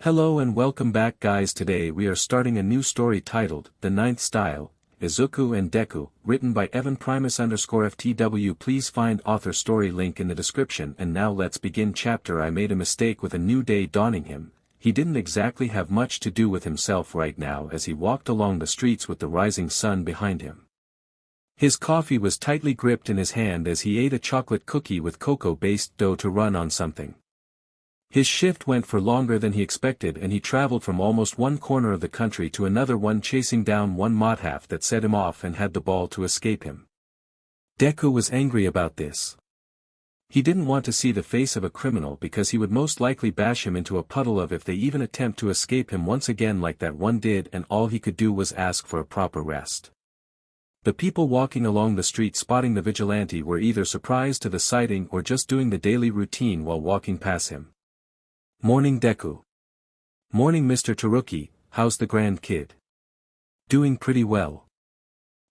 Hello and welcome back guys. Today we are starting a new story titled, The Ninth Style, Izuku and Deku, written by Evan_FTW. Please find author story link in the description. And now let's begin. Chapter I made a mistake with a new day dawning him. He didn't exactly have much to do with himself right now as he walked along the streets with the rising sun behind him. His coffee was tightly gripped in his hand as he ate a chocolate cookie with cocoa-based dough to run on something. His shift went for longer than he expected and he traveled from almost one corner of the country to another one, chasing down one mothaf that set him off and had the ball to escape him. Deku was angry about this. He didn't want to see the face of a criminal because he would most likely bash him into a puddle of if they even attempt to escape him once again like that one did, and all he could do was ask for a proper rest. The people walking along the street spotting the vigilante were either surprised to the sighting or just doing the daily routine while walking past him. Morning Deku. Morning Mr. Taruki, how's the grand kid? Doing pretty well.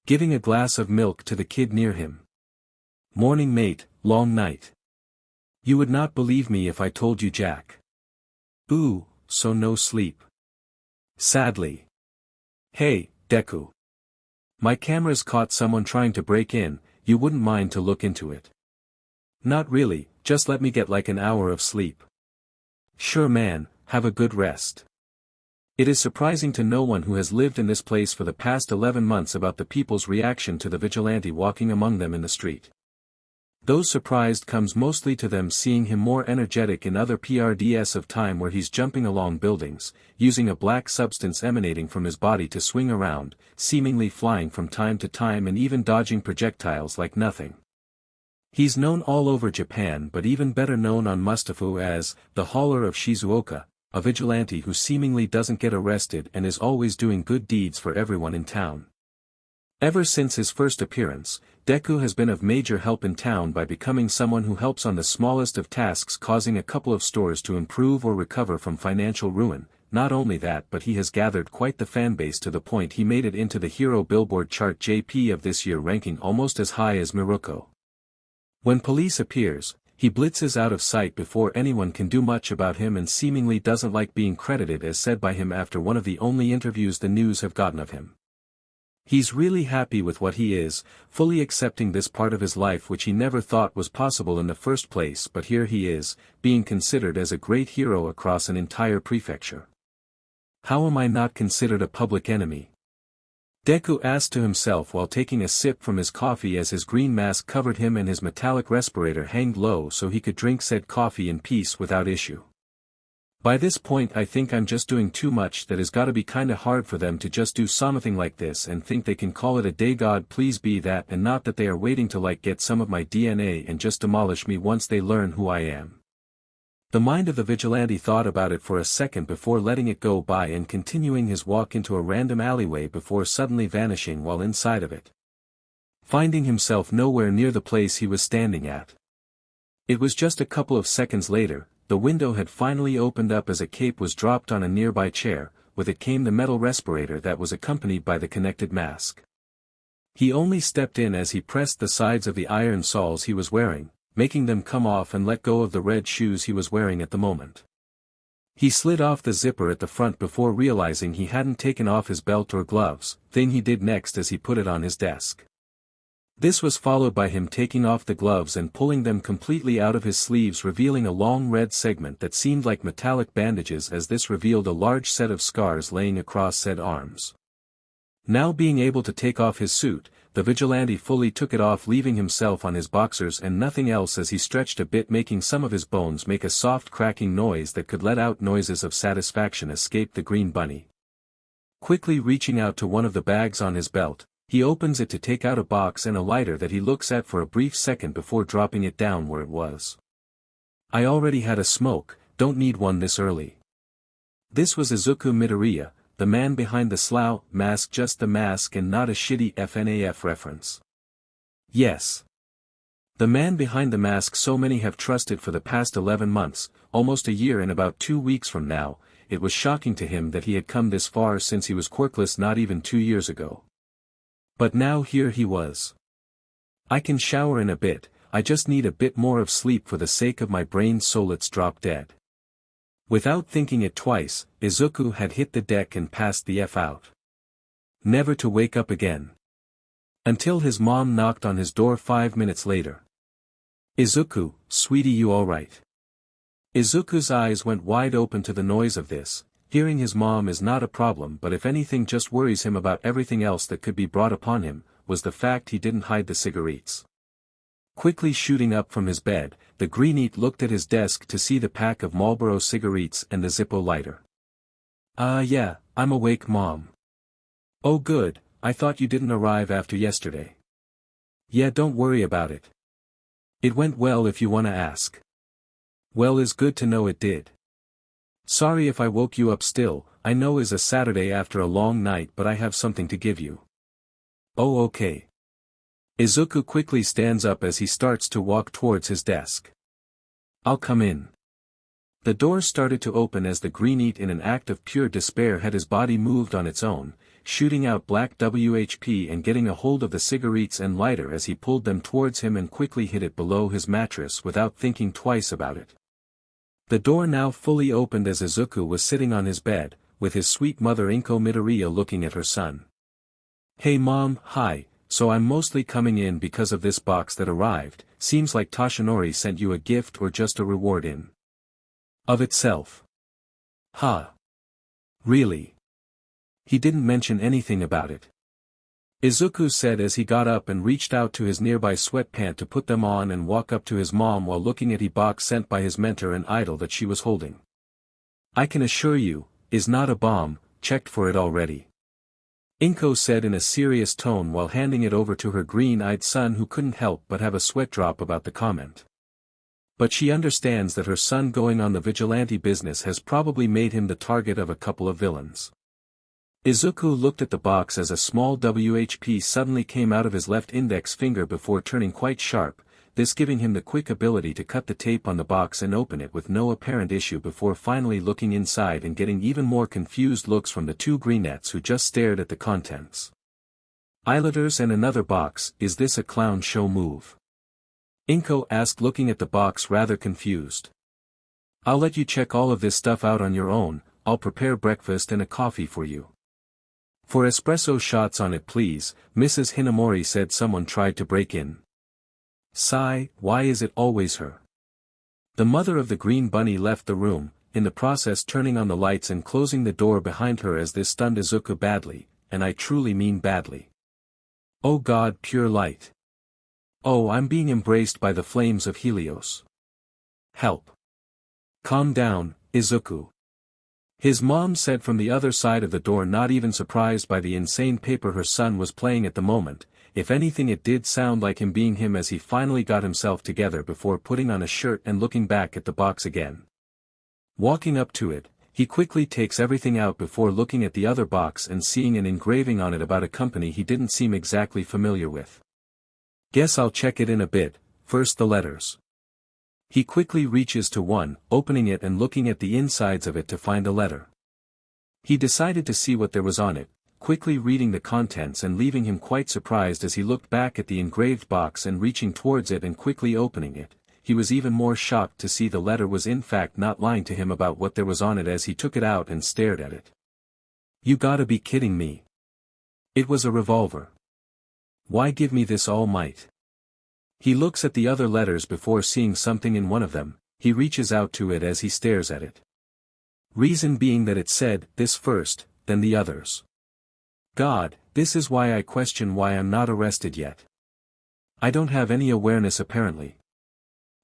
Giving a glass of milk to the kid near him. Morning mate, long night. You would not believe me if I told you Jack. Ooh, so no sleep. Sadly. Hey, Deku. My cameras caught someone trying to break in, you wouldn't mind to look into it? Not really, just let me get like an hour of sleep. Sure man, have a good rest. It is surprising to no one who has lived in this place for the past 11 months about the people's reaction to the vigilante walking among them in the street. Those surprised comes mostly to them seeing him more energetic in other PRDS of time where he's jumping along buildings, using a black substance emanating from his body to swing around, seemingly flying from time to time and even dodging projectiles like nothing. He's known all over Japan but even better known on Mustafu as, the Hauler of Shizuoka, a vigilante who seemingly doesn't get arrested and is always doing good deeds for everyone in town. Ever since his first appearance, Deku has been of major help in town by becoming someone who helps on the smallest of tasks, causing a couple of stores to improve or recover from financial ruin. Not only that, but he has gathered quite the fanbase to the point he made it into the hero billboard chart JP of this year, ranking almost as high as Miruko. When police appears, he blitzes out of sight before anyone can do much about him and seemingly doesn't like being credited as said by him after one of the only interviews the news have gotten of him. He's really happy with what he is, fully accepting this part of his life which he never thought was possible in the first place, but here he is, being considered as a great hero across an entire prefecture. How am I not considered a public enemy? Deku asked to himself while taking a sip from his coffee as his green mask covered him and his metallic respirator hanged low so he could drink said coffee in peace without issue. By this point I think I'm just doing too much. That has gotta be kinda hard for them to just do something like this and think they can call it a day. God please be that, and not that they are waiting to like get some of my DNA and just demolish me once they learn who I am. The mind of the vigilante thought about it for a second before letting it go by and continuing his walk into a random alleyway before suddenly vanishing while inside of it, finding himself nowhere near the place he was standing at. It was just a couple of seconds later, the window had finally opened up as a cape was dropped on a nearby chair, with it came the metal respirator that was accompanied by the connected mask. He only stepped in as he pressed the sides of the iron soles he was wearing, making them come off, and let go of the red shoes he was wearing at the moment. He slid off the zipper at the front before realizing he hadn't taken off his belt or gloves, thing he did next as he put it on his desk. This was followed by him taking off the gloves and pulling them completely out of his sleeves, revealing a long red segment that seemed like metallic bandages, as this revealed a large set of scars laying across said arms. Now being able to take off his suit, the vigilante fully took it off, leaving himself on his boxers and nothing else as he stretched a bit, making some of his bones make a soft cracking noise that could let out noises of satisfaction. Escape the green bunny. Quickly reaching out to one of the bags on his belt, he opens it to take out a box and a lighter that he looks at for a brief second before dropping it down where it was. I already had a smoke, don't need one this early. This was Izuku Midoriya, the man behind the slough mask, just the mask and not a shitty FNAF reference. Yes. The man behind the mask so many have trusted for the past 11 months, almost a year and about 2 weeks from now. It was shocking to him that he had come this far since he was quirkless not even 2 years ago. But now here he was. I can shower in a bit, I just need a bit more of sleep for the sake of my brain, so let's drop dead. Without thinking it twice, Izuku had hit the deck and passed the F out. Never to wake up again. Until his mom knocked on his door 5 minutes later. "Izuku, sweetie, you alright?" Izuku's eyes went wide open to the noise of this. Hearing his mom is not a problem, but if anything just worries him about everything else that could be brought upon him, was the fact he didn't hide the cigarettes. Quickly shooting up from his bed, the greenete looked at his desk to see the pack of Marlboro cigarettes and the Zippo lighter. Yeah, I'm awake, Mom." "Oh good, I thought you didn't arrive after yesterday." "Yeah, don't worry about it. It went well if you wanna ask." "Well, is good to know it did. Sorry if I woke you up still, I know it's a Saturday after a long night, but I have something to give you." "Oh okay." Izuku quickly stands up as he starts to walk towards his desk. "I'll come in." The door started to open as the greenete in an act of pure despair had his body moved on its own, shooting out black WHP and getting a hold of the cigarettes and lighter as he pulled them towards him and quickly hid it below his mattress without thinking twice about it. The door now fully opened as Izuku was sitting on his bed, with his sweet mother Inko Midoriya looking at her son. "Hey Mom, hi, so I'm mostly coming in because of this box that arrived. Seems like Toshinori sent you a gift or just a reward in of itself." "Huh? Really? He didn't mention anything about it." Izuku said as he got up and reached out to his nearby sweatpant to put them on and walk up to his mom while looking at a box sent by his mentor and idol that she was holding. "I can assure you, is not a bomb, checked for it already," Inko said in a serious tone while handing it over to her green-eyed son, who couldn't help but have a sweat drop about the comment. But she understands that her son going on the vigilante business has probably made him the target of a couple of villains. Izuku looked at the box as a small WHP suddenly came out of his left index finger before turning quite sharp, this giving him the quick ability to cut the tape on the box and open it with no apparent issue before finally looking inside and getting even more confused looks from the two greenettes who just stared at the contents. "Eyelighters and another box, is this a clown show move?" Inko asked, looking at the box rather confused. "I'll let you check all of this stuff out on your own. I'll prepare breakfast and a coffee for you." "For espresso shots on it please," Mrs. Hinamori said. Someone tried to break in. Sigh, why is it always her? The mother of the green bunny left the room, in the process turning on the lights and closing the door behind her as this stunned Izuku badly, and I truly mean badly. "Oh God, pure light. Oh, I'm being embraced by the flames of Helios. Help. Calm down, Izuku." His mom said from the other side of the door, not even surprised by the insane paper her son was playing at the moment. If anything, it did sound like him being him as he finally got himself together before putting on a shirt and looking back at the box again. Walking up to it, he quickly takes everything out before looking at the other box and seeing an engraving on it about a company he didn't seem exactly familiar with. "Guess I'll check it in a bit, first the letters." He quickly reaches to one, opening it and looking at the insides of it to find a letter. He decided to see what there was on it, quickly reading the contents and leaving him quite surprised as he looked back at the engraved box and reaching towards it and quickly opening it. He was even more shocked to see the letter was in fact not lying to him about what there was on it as he took it out and stared at it. "You gotta be kidding me. It was a revolver. Why give me this all might?" He looks at the other letters before seeing something in one of them. He reaches out to it as he stares at it. Reason being that it said, "This first, then the others." God, this is why I question why I'm not arrested yet. I don't have any awareness apparently.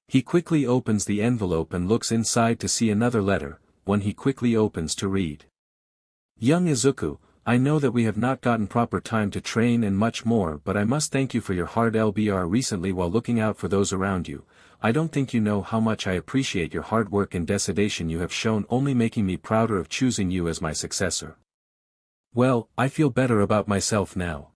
He quickly opens the envelope and looks inside to see another letter, one he quickly opens to read. "Young Izuku, I know that we have not gotten proper time to train and much more, but I must thank you for your hard LBR recently while looking out for those around you. I don't think you know how much I appreciate your hard work and dedication you have shown, only making me prouder of choosing you as my successor. Well, I feel better about myself now.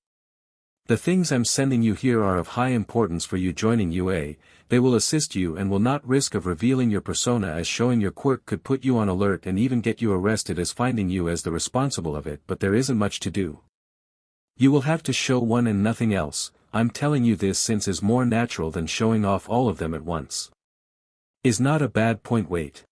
The things I'm sending you here are of high importance for you joining UA, they will assist you and will not risk of revealing your persona, as showing your quirk could put you on alert and even get you arrested as finding you as the responsible of it, but there isn't much to do. You will have to show one and nothing else. I'm telling you this since is more natural than showing off all of them at once. Is not a bad point. Wait.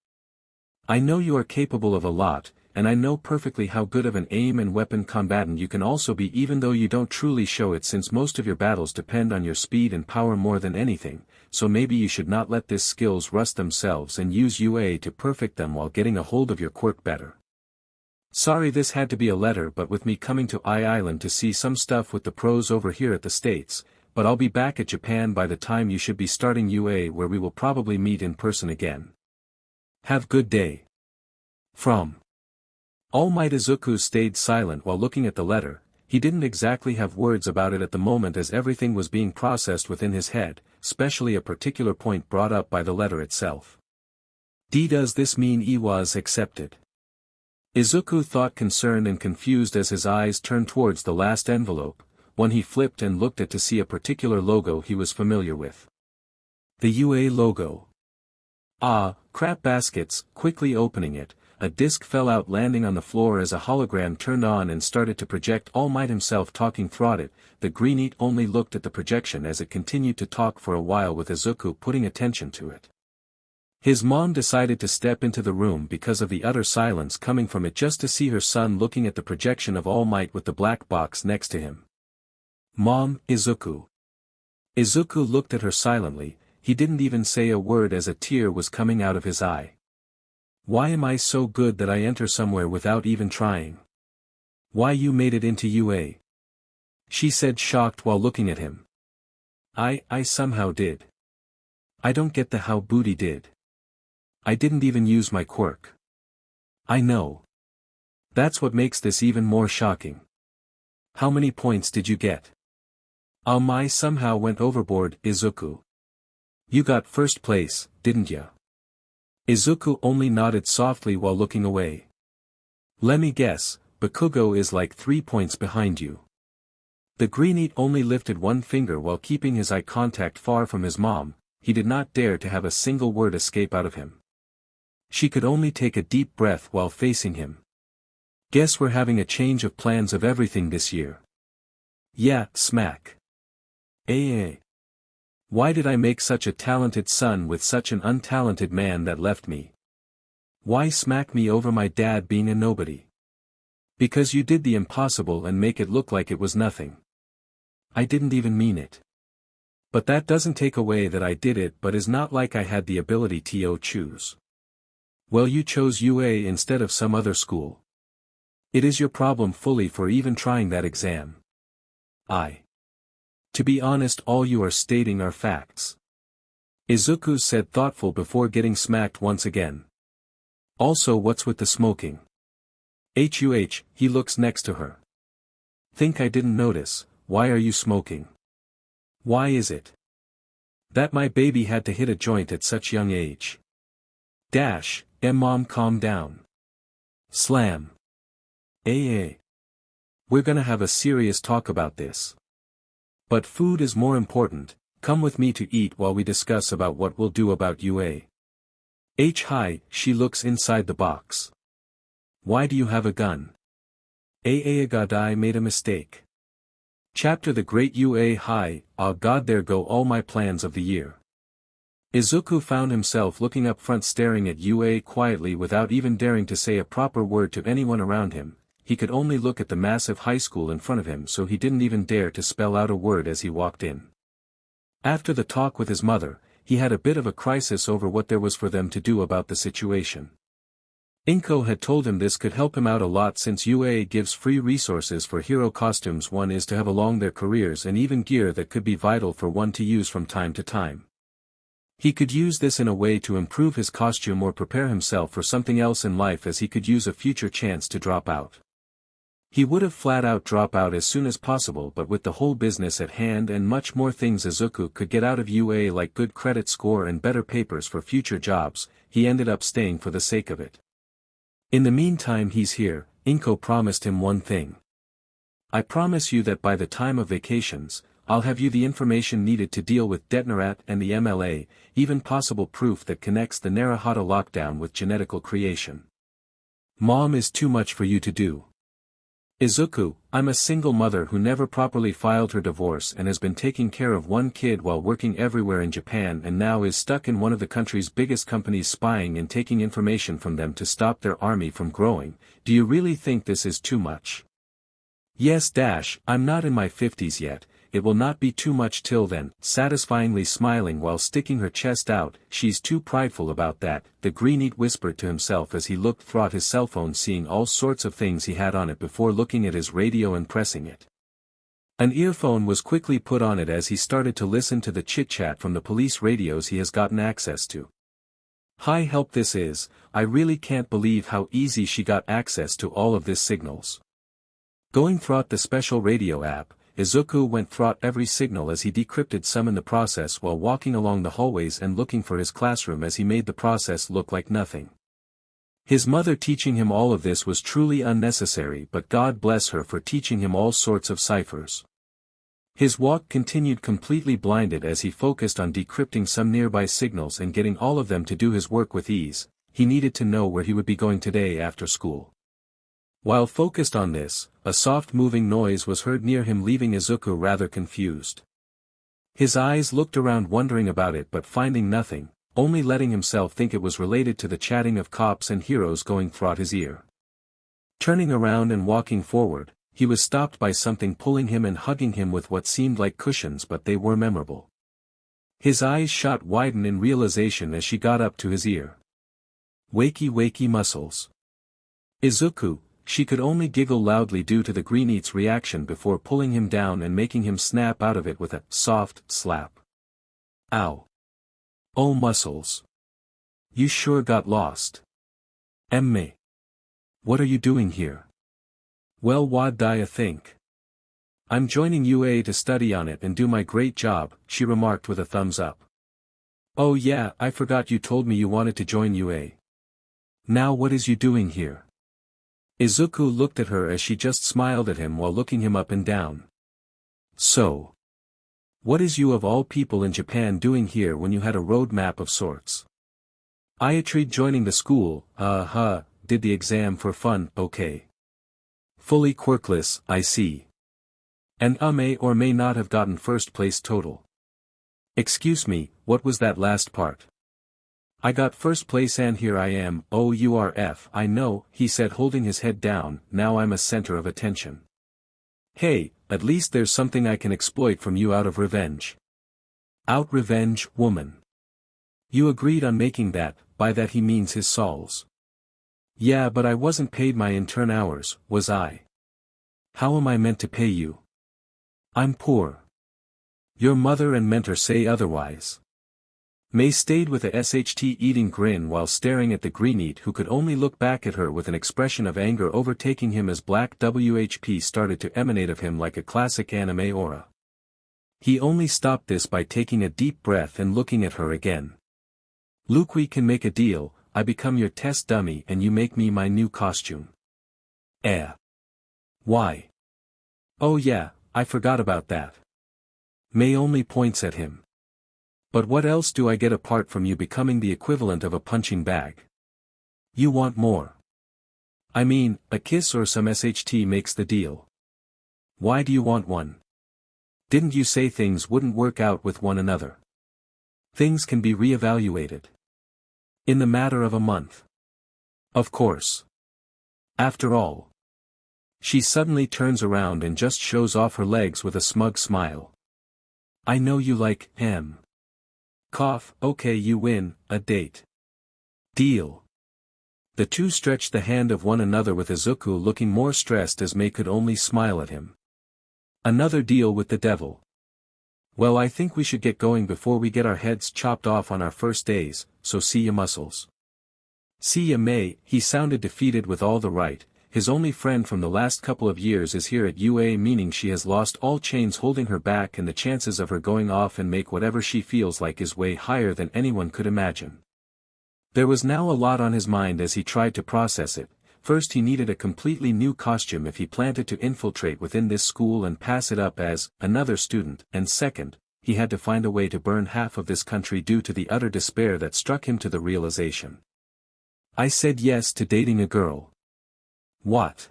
I know you are capable of a lot, and I know perfectly how good of an aim and weapon combatant you can also be, even though you don't truly show it, since most of your battles depend on your speed and power more than anything, so maybe you should not let these skills rust themselves and use UA to perfect them while getting a hold of your quirk better. Sorry this had to be a letter, but with me coming to Island to see some stuff with the pros over here at the States, but I'll be back at Japan by the time you should be starting UA, where we will probably meet in person again. Have good day. From All Might. Izuku stayed silent while looking at the letter. He didn't exactly have words about it at the moment, as everything was being processed within his head, especially a particular point brought up by the letter itself. Does this mean he was accepted? Izuku thought, concerned and confused as his eyes turned towards the last envelope, one he flipped and looked at to see a particular logo he was familiar with. The UA logo. Ah, crap baskets. Quickly opening it, a disc fell out, landing on the floor as a hologram turned on and started to project All Might himself talking throughout it. The greenete only looked at the projection as it continued to talk for a while, with Izuku putting attention to it. His mom decided to step into the room because of the utter silence coming from it, just to see her son looking at the projection of All Might with the black box next to him. Mom, Izuku. Izuku looked at her silently. He didn't even say a word as a tear was coming out of his eye. Why am I so good that I enter somewhere without even trying? Why, you made it into UA? She said, shocked while looking at him. I somehow did. I don't get the how Booty did. I didn't even use my quirk. I know. That's what makes this even more shocking. How many points did you get? I somehow went overboard, Izuku. You got first place, didn't ya? Izuku only nodded softly while looking away. Let me guess, Bakugo is like 3 points behind you. The greenete only lifted one finger while keeping his eye contact far from his mom. He did not dare to have a single word escape out of him. She could only take a deep breath while facing him. Guess we're having a change of plans of everything this year. Yeah, smack. Why did I make such a talented son with such an untalented man that left me? Why smack me over my dad being a nobody? Because you did the impossible and make it look like it was nothing. I didn't even mean it. But that doesn't take away that I did it, but is not like I had the ability to choose. Well, you chose UA instead of some other school. It is your problem fully for even trying that exam. To be honest, all you are stating are facts. Izuku said, thoughtful before getting smacked once again. Also, what's with the smoking? He looks next to her. Think I didn't notice. Why are you smoking? Why is it that my baby had to hit a joint at such young age? Mom, calm down. Slam. We're gonna have a serious talk about this. But food is more important. Come with me to eat while we discuss about what we'll do about UA. Hi, she looks inside the box. Why do you have a gun? God, I made a mistake. Chapter The Great UA High. Oh God, there go all my plans of the year. Izuku found himself looking up front, staring at UA quietly without even daring to say a proper word to anyone around him. He could only look at the massive high school in front of him, so he didn't even dare to spell out a word as he walked in. After the talk with his mother, he had a bit of a crisis over what there was for them to do about the situation. Inko had told him this could help him out a lot, since UA gives free resources for hero costumes one is to have along their careers, and even gear that could be vital for one to use from time to time. He could use this in a way to improve his costume or prepare himself for something else in life, as he could use a future chance to drop out. He would have flat out drop out as soon as possible, but with the whole business at hand and much more things Izuku could get out of UA, like good credit score and better papers for future jobs, he ended up staying for the sake of it. In the meantime he's here. Inko promised him one thing. I promise you that by the time of vacations, I'll have you the information needed to deal with Detnerat and the MLA, even possible proof that connects the Narahata lockdown with genetical creation. Mom, is too much for you to do. Izuku, I'm a single mother who never properly filed her divorce and has been taking care of one kid while working everywhere in Japan and now is stuck in one of the country's biggest companies spying and taking information from them to stop their army from growing. Do you really think this is too much? Yes, I'm not in my 50s yet. It will not be too much till then, satisfyingly smiling while sticking her chest out. She's too prideful about that, the greenete whispered to himself as he looked through his cell phone, seeing all sorts of things he had on it before looking at his radio and pressing it. An earphone was quickly put on it as he started to listen to the chit-chat from the police radios he has gotten access to. Hi, help, this is, I really can't believe how easy she got access to all of this signals. Going through the special radio app, Izuku went through every signal as he decrypted some in the process while walking along the hallways and looking for his classroom as he made the process look like nothing. His mother teaching him all of this was truly unnecessary, but God bless her for teaching him all sorts of ciphers. His walk continued completely blinded as he focused on decrypting some nearby signals and getting all of them to do his work with ease. He needed to know where he would be going today after school. While focused on this, a soft moving noise was heard near him, leaving Izuku rather confused. His eyes looked around wondering about it but finding nothing, only letting himself think it was related to the chatting of cops and heroes going through his ear. Turning around and walking forward, he was stopped by something pulling him and hugging him with what seemed like cushions, but they were memorable. His eyes shot widen in realization as she got up to his ear. Wakey muscles. Izuku. She could only giggle loudly due to the greenete's reaction before pulling him down and making him snap out of it with a soft slap. Ow. Oh, muscles. You sure got lost. Emme. What are you doing here? Well, what do you think? I'm joining UA to study on it and do my great job, she remarked with a thumbs up. Oh yeah, I forgot you told me you wanted to join UA. Now what is you doing here? Izuku looked at her as she just smiled at him while looking him up and down. So. What is you of all people in Japan doing here when you had a road map of sorts? I tried joining the school, did the exam for fun, okay. Fully quirkless, I see. And may or may not have gotten first place total. Excuse me, what was that last part? I got first place and here I am, I know, he said holding his head down, now I'm a center of attention. Hey, at least there's something I can exploit from you out of revenge. Out revenge, woman. You agreed on making that, by that he means his sols. Yeah, but I wasn't paid my intern hours, was I? How am I meant to pay you? I'm poor. Your mother and mentor say otherwise. May stayed with a SHT-eating grin while staring at the greenete, who could only look back at her with an expression of anger overtaking him as black WHP started to emanate of him like a classic anime aura. He only stopped this by taking a deep breath and looking at her again. Look, we can make a deal, I become your test dummy and you make me my new costume. Why? Oh yeah, I forgot about that. May only points at him. But what else do I get apart from you becoming the equivalent of a punching bag? You want more. I mean, a kiss or some SHT makes the deal. Why do you want one? Didn't you say things wouldn't work out with one another? Things can be reevaluated. In the matter of a month. Of course. After all. She suddenly turns around and just shows off her legs with a smug smile. I know you like, Cough, okay, you win, a date. Deal. The two stretched the hand of one another with Izuku looking more stressed as May could only smile at him. Another deal with the devil. Well, I think we should get going before we get our heads chopped off on our first days, so see ya, muscles. See ya, May. He sounded defeated with all the right. His only friend from the last couple of years is here at UA, meaning she has lost all chains holding her back, and the chances of her going off and make whatever she feels like is way higher than anyone could imagine. There was now a lot on his mind as he tried to process it. First, he needed a completely new costume if he planned to infiltrate within this school and pass it up as another student, and second, he had to find a way to burn half of this country due to the utter despair that struck him to the realization. I said yes to dating a girl. What?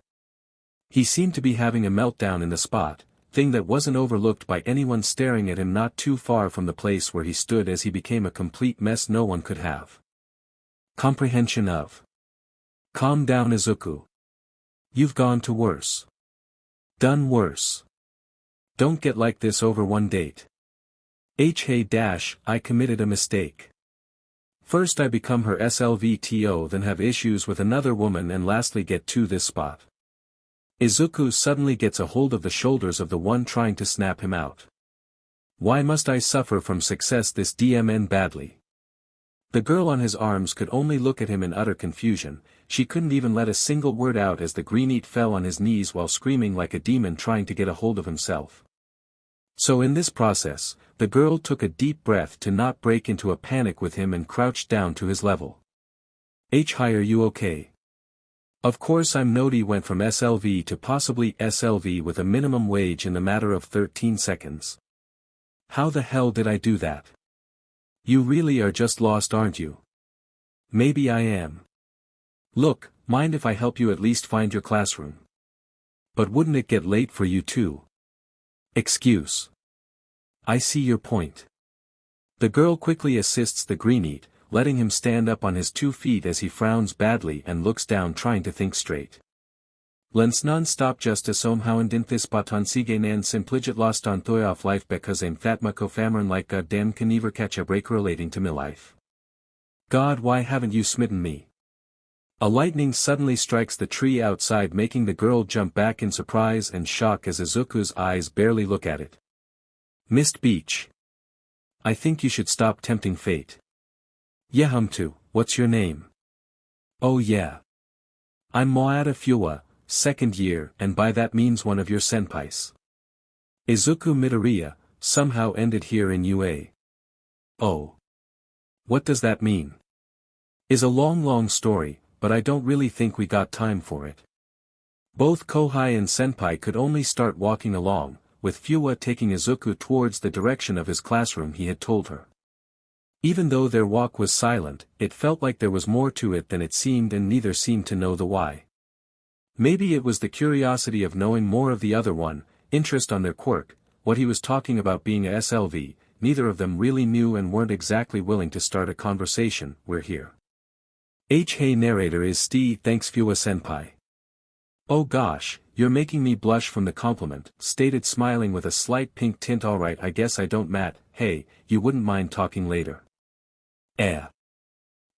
He seemed to be having a meltdown in the spot, thing that wasn't overlooked by anyone staring at him not too far from the place where he stood as he became a complete mess no one could have comprehension of. Calm down, Izuku. You've gone to worse. Done worse. Don't get like this over one date. I committed a mistake. First I become her SLVTO, then have issues with another woman, and lastly get to this spot. Izuku suddenly gets a hold of the shoulders of the one trying to snap him out. Why must I suffer from success this DMN badly? The girl on his arms could only look at him in utter confusion. She couldn't even let a single word out as the greenete fell on his knees while screaming like a demon trying to get a hold of himself. So in this process, the girl took a deep breath to not break into a panic with him and crouched down to his level. Hi, are you okay? Of course Nodi went from SLV to possibly SLV with a minimum wage in the matter of 13 seconds. How the hell did I do that? You really are just lost, aren't you? Maybe I am. Look, mind if I help you at least find your classroom? But wouldn't it get late for you too? Excuse. I see your point. The girl quickly assists the greenete, letting him stand up on his 2 feet as he frowns badly and looks down trying to think straight. Lens non-stop justice omhouen dinthis batonsigue nan simpligit lost on thoy off life because I'm fatma kofamern like goddamn can never catch a break relating to me life. God, why haven't you smitten me? A lightning suddenly strikes the tree outside, making the girl jump back in surprise and shock as Izuku's eyes barely look at it. Mist Beach. I think you should stop tempting fate. Yehumtu, what's your name? Oh yeah. I'm Moata Fuwa, 2nd year, and by that means one of your senpais. Izuku Midoriya, somehow ended here in UA. Oh. What does that mean? Is a long story, but I don't really think we got time for it. Both Kohai and Senpai could only start walking along, with Fuwa taking Izuku towards the direction of his classroom he had told her. Even though their walk was silent, it felt like there was more to it than it seemed, and neither seemed to know the why. Maybe it was the curiosity of knowing more of the other one, interest on their quirk, what he was talking about being a SLV. Neither of them really knew and weren't exactly willing to start a conversation. We're here. Hey narrator is Steve, thanks Fuwa senpai. Oh gosh, you're making me blush from the compliment, stated smiling with a slight pink tint. Alright, I guess I don't Matt, hey, you wouldn't mind talking later.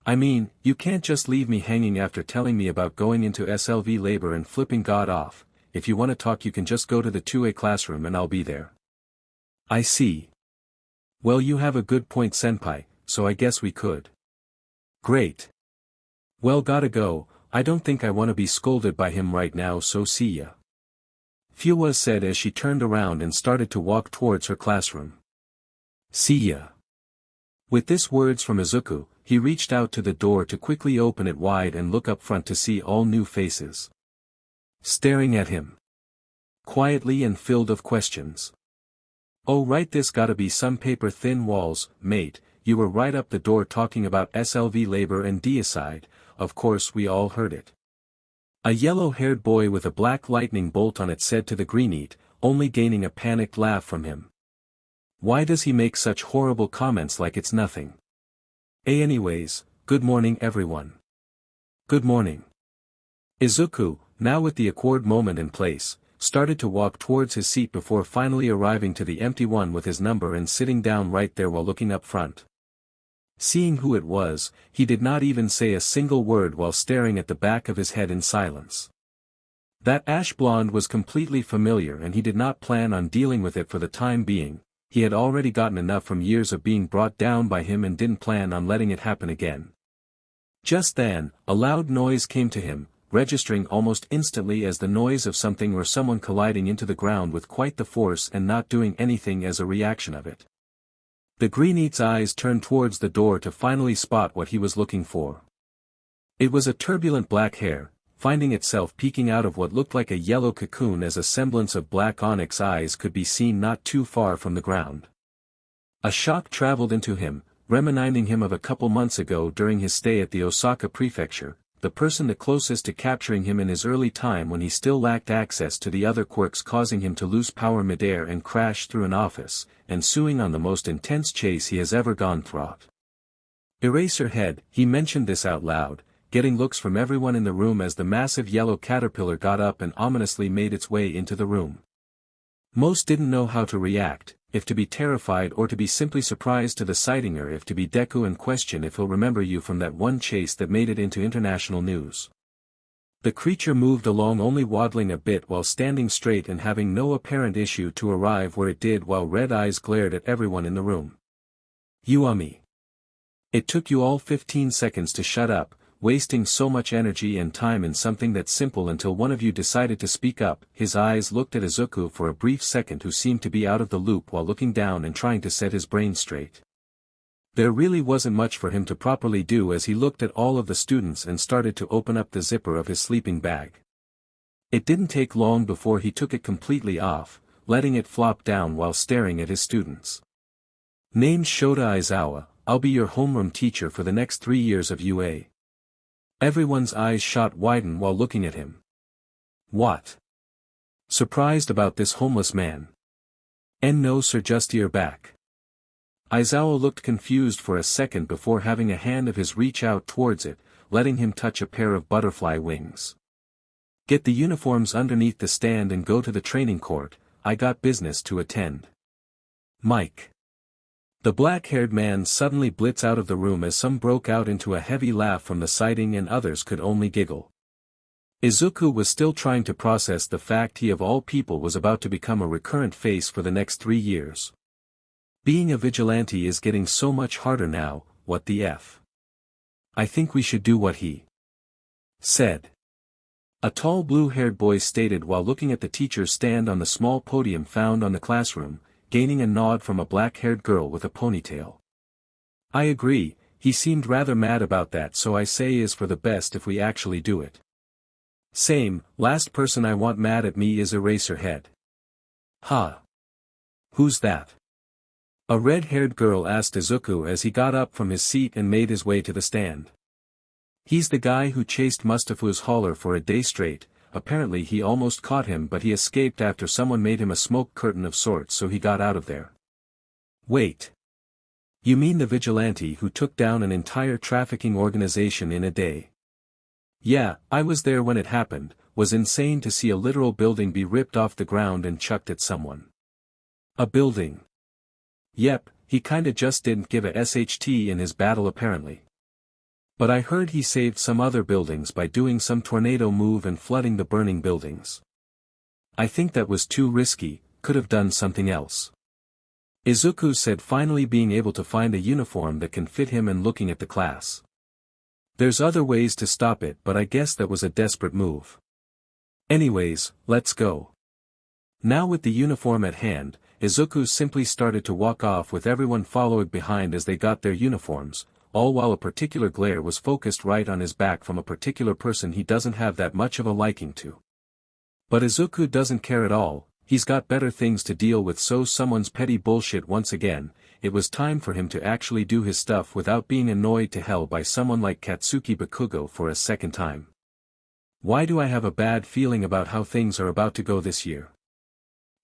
I mean, you can't just leave me hanging after telling me about going into SLV labor and flipping God off. If you want to talk you can just go to the 2A classroom and I'll be there. I see. Well, you have a good point senpai, so I guess we could. Great. Well, gotta go, I don't think I want to be scolded by him right now, so see ya. Fuwa said as she turned around and started to walk towards her classroom. See ya. With this words from Izuku, he reached out to the door to quickly open it wide and look up front to see all new faces staring at him. Quietly and filled of questions. Oh right, this gotta be some paper thin walls, mate, you were right up the door talking about SLV labor and deicide, of course we all heard it. A yellow-haired boy with a black lightning bolt on it said to the greenete, only gaining a panicked laugh from him. Why does he make such horrible comments like it's nothing? Anyways, good morning everyone. Good morning. Izuku, now with the awkward moment in place, started to walk towards his seat before finally arriving to the empty one with his number and sitting down right there while looking up front. Seeing who it was, he did not even say a single word while staring at the back of his head in silence. That ash blonde was completely familiar and he did not plan on dealing with it for the time being. He had already gotten enough from years of being brought down by him and didn't plan on letting it happen again. Just then, a loud noise came to him, registering almost instantly as the noise of something or someone colliding into the ground with quite the force and not doing anything as a reaction of it. The greenete's eyes turned towards the door to finally spot what he was looking for. It was a turbulent black hair, finding itself peeking out of what looked like a yellow cocoon as a semblance of black onyx eyes could be seen not too far from the ground. A shock traveled into him, reminding him of a couple months ago during his stay at the Osaka prefecture, the person the closest to capturing him in his early time when he still lacked access to the other quirks, causing him to lose power midair and crash through an office, ensuing on the most intense chase he has ever gone through. Eraserhead, he mentioned this out loud, getting looks from everyone in the room as the massive yellow caterpillar got up and ominously made its way into the room. Most didn't know how to react, if to be terrified or to be simply surprised to the sighting, or if to be Deku and question if he'll remember you from that one chase that made it into international news. The creature moved along, only waddling a bit while standing straight and having no apparent issue to arrive where it did, while red eyes glared at everyone in the room. "You It took you all 15 seconds to shut up, wasting so much energy and time in something that simple until one of you decided to speak up." His eyes looked at Izuku for a brief second, who seemed to be out of the loop while looking down and trying to set his brain straight. There really wasn't much for him to properly do as he looked at all of the students and started to open up the zipper of his sleeping bag. It didn't take long before he took it completely off, letting it flop down while staring at his students. "Name's Shota Aizawa, I'll be your homeroom teacher for the next 3 years of UA." Everyone's eyes shot widen while looking at him. "What? Surprised about this homeless man?" "And no sir, just your back." Aizawa looked confused for a second before having a hand of his reach out towards it, letting him touch a pair of butterfly wings. "Get the uniforms underneath the stand and go to the training court, I got business to attend." "Mike." The black-haired man suddenly blitz out of the room as some broke out into a heavy laugh from the sighting and others could only giggle. Izuku was still trying to process the fact he of all people was about to become a recurrent face for the next 3 years. Being a vigilante is getting so much harder now, what the F? "I think we should do what he said," a tall blue-haired boy stated while looking at the teacher's stand on the small podium found on the classroom, gaining a nod from a black-haired girl with a ponytail. "I agree, he seemed rather mad about that, so I say is for the best if we actually do it." "Same, last person I want mad at me is Eraserhead." "Huh? Who's that?" a red-haired girl asked Izuku as he got up from his seat and made his way to the stand. "He's the guy who chased Mustafa's hauler for a day straight. Apparently he almost caught him, but he escaped after someone made him a smoke curtain of sorts, so he got out of there." "Wait. You mean the vigilante who took down an entire trafficking organization in a day?" "Yeah, I was there when it happened. Was insane to see a literal building be ripped off the ground and chucked at someone." "A building?" "Yep, he kinda just didn't give a SHT in his battle apparently. But I heard he saved some other buildings by doing some tornado move and flooding the burning buildings. I think that was too risky, could have done something else." Izuku said, finally being able to find a uniform that can fit him and looking at the class. "There's other ways to stop it, but I guess that was a desperate move. Anyways, let's go." Now with the uniform at hand, Izuku simply started to walk off with everyone following behind as they got their uniforms, all while a particular glare was focused right on his back from a particular person he doesn't have that much of a liking to. But Izuku doesn't care at all, he's got better things to deal with, so someone's petty bullshit once again. It was time for him to actually do his stuff without being annoyed to hell by someone like Katsuki Bakugo for a second time. Why do I have a bad feeling about how things are about to go this year?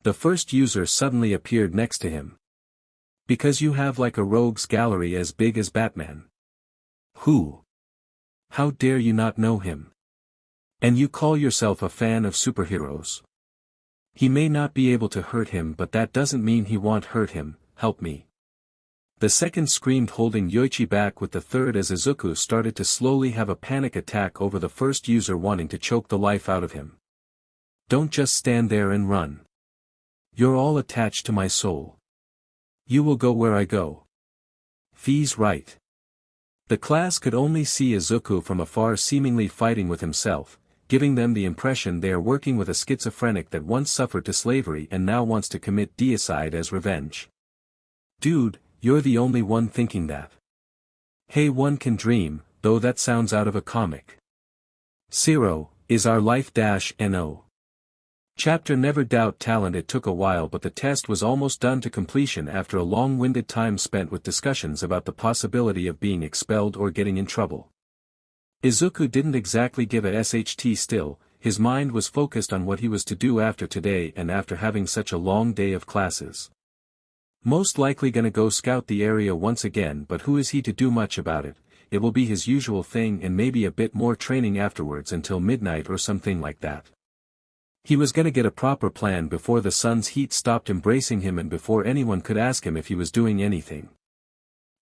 The first user suddenly appeared next to him. "Because you have like a rogues gallery as big as Batman." "Who? How dare you not know him? And you call yourself a fan of superheroes? He may not be able to hurt him, but that doesn't mean he won't hurt him. Help me." The second screamed, holding Yoichi back with the third as Izuku started to slowly have a panic attack over the first user wanting to choke the life out of him. "Don't just stand there and run. You're all attached to my soul. You will go where I go." "Fee's right." The class could only see Izuku from afar seemingly fighting with himself, giving them the impression they are working with a schizophrenic that once suffered to slavery and now wants to commit deicide as revenge. "Dude, you're the only one thinking that." "Hey, one can dream, though that sounds out of a comic." "Zero, is our life-no. Chapter Never Doubt Talent." It took a while, but the test was almost done to completion after a long-winded time spent with discussions about the possibility of being expelled or getting in trouble. Izuku didn't exactly give a SHT still, his mind was focused on what he was to do after today and after having such a long day of classes. Most likely gonna go scout the area once again, but who is he to do much about it? It will be his usual thing and maybe a bit more training afterwards until midnight or something like that. He was gonna get a proper plan before the sun's heat stopped embracing him and before anyone could ask him if he was doing anything.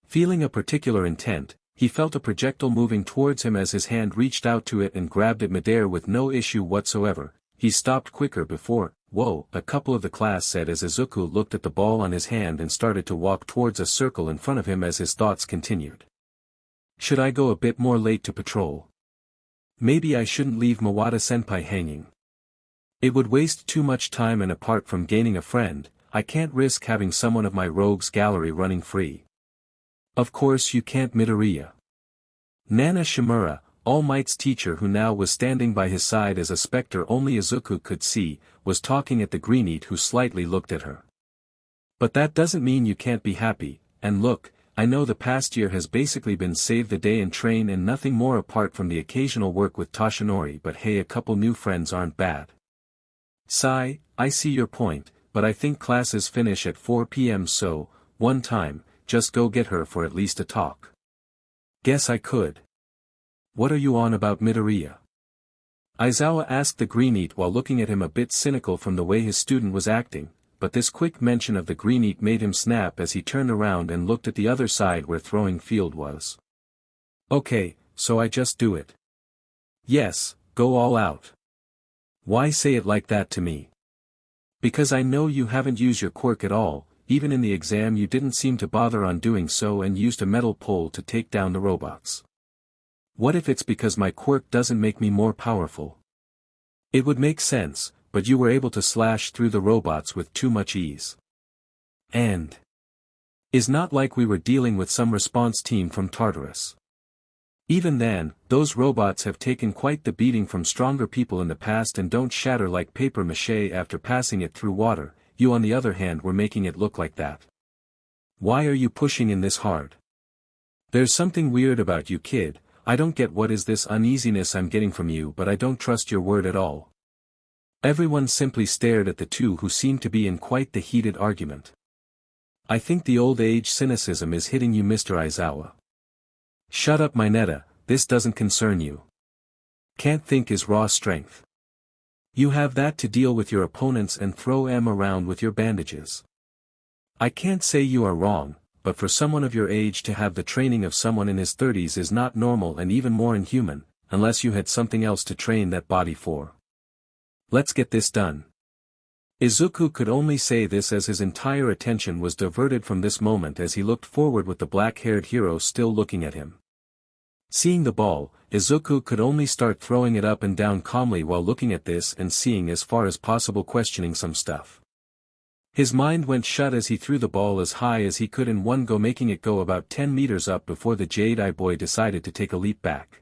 Feeling a particular intent, he felt a projectile moving towards him as his hand reached out to it and grabbed it midair with no issue whatsoever. He stopped quicker before, "Whoa," a couple of the class said as Izuku looked at the ball on his hand and started to walk towards a circle in front of him as his thoughts continued. Should I go a bit more late to patrol? Maybe I shouldn't leave Mawata-senpai hanging. It would waste too much time, and apart from gaining a friend, I can't risk having someone of my rogues gallery running free. Of course you can't, Midoriya. Nana Shimura, All Might's teacher, who now was standing by his side as a specter only Izuku could see, was talking at the greenete, who slightly looked at her. But that doesn't mean you can't be happy, and look, I know the past year has basically been save the day and train and nothing more apart from the occasional work with Toshinori, but hey, a couple new friends aren't bad. Sigh, I see your point, but I think classes finish at 4 p.m. so, one time, just go get her for at least a talk. Guess I could. What are you on about, Midoriya? Aizawa asked the greenete while looking at him a bit cynical from the way his student was acting, but this quick mention of the greenete made him snap as he turned around and looked at the other side where throwing field was. Okay, so I just do it. Yes, go all out. Why say it like that to me? Because I know you haven't used your quirk at all, even in the exam you didn't seem to bother on doing so and used a metal pole to take down the robots. What if it's because my quirk doesn't make me more powerful? It would make sense, but you were able to slash through the robots with too much ease. And is not like we were dealing with some response team from Tartarus. Even then, those robots have taken quite the beating from stronger people in the past and don't shatter like paper mache after passing it through water. You on the other hand were making it look like that. Why are you pushing in this hard? There's something weird about you, kid. I don't get what is this uneasiness I'm getting from you, but I don't trust your word at all. Everyone simply stared at the two who seemed to be in quite the heated argument. I think the old age cynicism is hitting you, Mr. Aizawa. Shut up, Mineta, this doesn't concern you. Can't think is raw strength. You have that to deal with your opponents and throw them around with your bandages. I can't say you are wrong, but for someone of your age to have the training of someone in his 30s is not normal and even more inhuman, unless you had something else to train that body for. Let's get this done. Izuku could only say this as his entire attention was diverted from this moment as he looked forward with the black-haired hero still looking at him. Seeing the ball, Izuku could only start throwing it up and down calmly while looking at this and seeing as far as possible, questioning some stuff. His mind went shut as he threw the ball as high as he could in one go, making it go about 10 meters up before the Jade-Eye boy decided to take a leap back.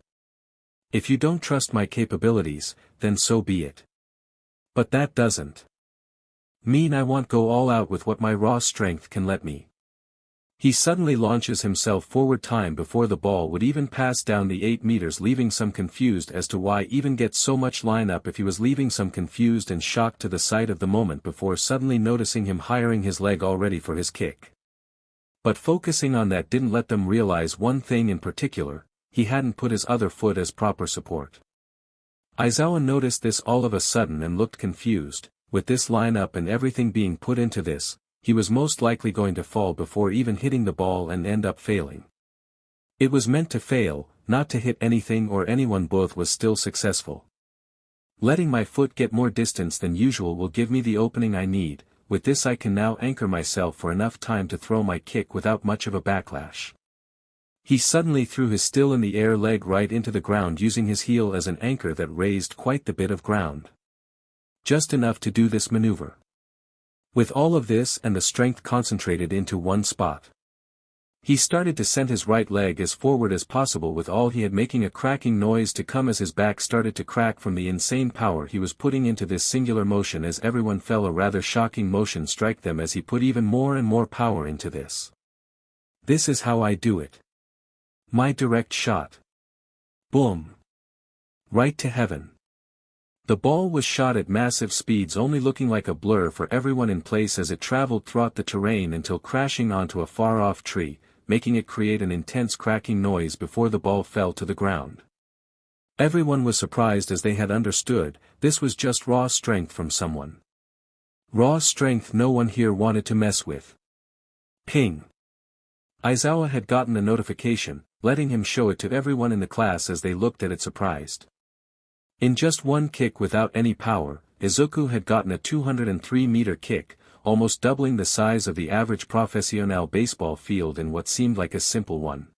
If you don't trust my capabilities, then so be it. But that doesn't mean I won't go all out with what my raw strength can let me. He suddenly launches himself forward time before the ball would even pass down the 8 meters, leaving some confused as to why even get so much line up if he was leaving some confused and shocked to the sight of the moment before suddenly noticing him hiring his leg already for his kick. But focusing on that didn't let them realize one thing in particular, he hadn't put his other foot as proper support. Aizawa noticed this all of a sudden and looked confused. With this line-up and everything being put into this, he was most likely going to fall before even hitting the ball and end up failing. It was meant to fail, not to hit anything or anyone. Both was still successful. Letting my foot get more distance than usual will give me the opening I need. With this I can now anchor myself for enough time to throw my kick without much of a backlash. He suddenly threw his still in the air leg right into the ground, using his heel as an anchor that raised quite the bit of ground. Just enough to do this maneuver. With all of this and the strength concentrated into one spot, he started to send his right leg as forward as possible, with all he had making a cracking noise to come as his back started to crack from the insane power he was putting into this singular motion, as everyone felt a rather shocking motion strike them as he put even more and more power into this. This is how I do it. My direct shot. Boom! Right to heaven. The ball was shot at massive speeds, only looking like a blur for everyone in place as it traveled throughout the terrain until crashing onto a far-off tree, making it create an intense cracking noise before the ball fell to the ground. Everyone was surprised as they had understood, this was just raw strength from someone. Raw strength no one here wanted to mess with. Ping! Aizawa had gotten a notification, letting him show it to everyone in the class as they looked at it surprised. In just one kick without any power, Izuku had gotten a 203-meter kick, almost doubling the size of the average professional baseball field in what seemed like a simple one.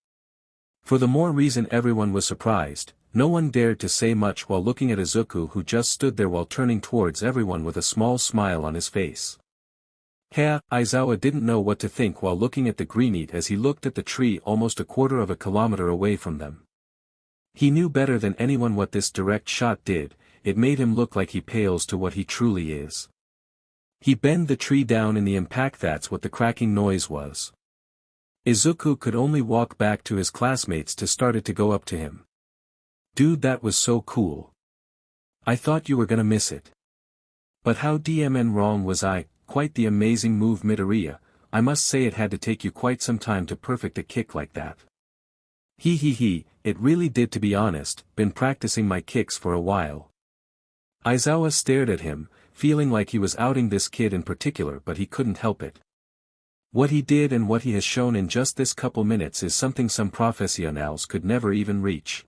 For the more reason everyone was surprised, no one dared to say much while looking at Izuku, who just stood there while turning towards everyone with a small smile on his face. Aizawa didn't know what to think while looking at the greenete as he looked at the tree almost a quarter of a kilometer away from them. He knew better than anyone what this direct shot did, it made him look like he pales to what he truly is. He bent the tree down in the impact. That's what the cracking noise was. Izuku could only walk back to his classmates to started to go up to him. Dude, that was so cool. I thought you were gonna miss it. But how DMN wrong was I? Quite the amazing move, Midoriya. I must say it had to take you quite some time to perfect a kick like that. It really did, to be honest, been practicing my kicks for a while. Aizawa stared at him, feeling like he was outing this kid in particular, but he couldn't help it. What he did and what he has shown in just this couple minutes is something some professionals could never even reach.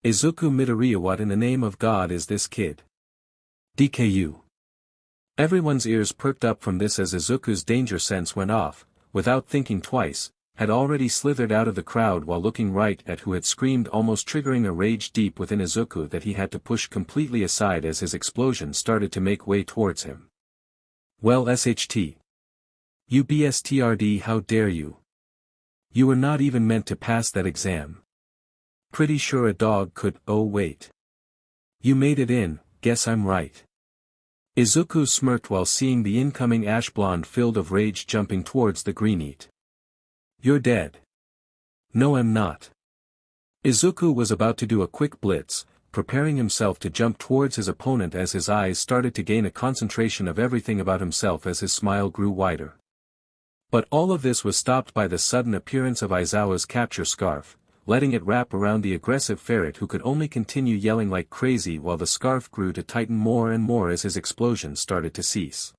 Izuku Midoriya, what in the name of God is this kid? DKU. Everyone's ears perked up from this as Izuku's danger sense went off, without thinking twice, had already slithered out of the crowd while looking right at who had screamed, almost triggering a rage deep within Izuku that he had to push completely aside as his explosion started to make way towards him. Well, SHT. You BSTRD, how dare you? You were not even meant to pass that exam. Pretty sure a dog could. Oh wait. You made it in, guess I'm right. Izuku smirked while seeing the incoming ash blonde filled of rage jumping towards the greenete. You're dead. No, I'm not. Izuku was about to do a quick blitz, preparing himself to jump towards his opponent as his eyes started to gain a concentration of everything about himself as his smile grew wider. But all of this was stopped by the sudden appearance of Aizawa's capture scarf, letting it wrap around the aggressive ferret, who could only continue yelling like crazy while the scarf grew to tighten more and more as his explosion started to cease.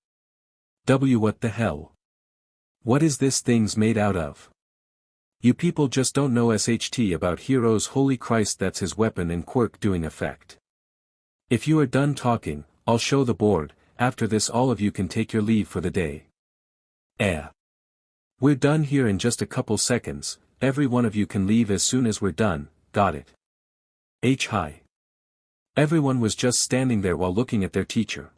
What the hell? What is this thing's made out of? You people just don't know SHT about heroes. Holy Christ, that's his weapon and quirk doing effect. If you are done talking, I'll show the board. After this all of you can take your leave for the day. We're done here in just a couple seconds. Every one of you can leave as soon as we're done, got it? Hi. Everyone was just standing there while looking at their teacher.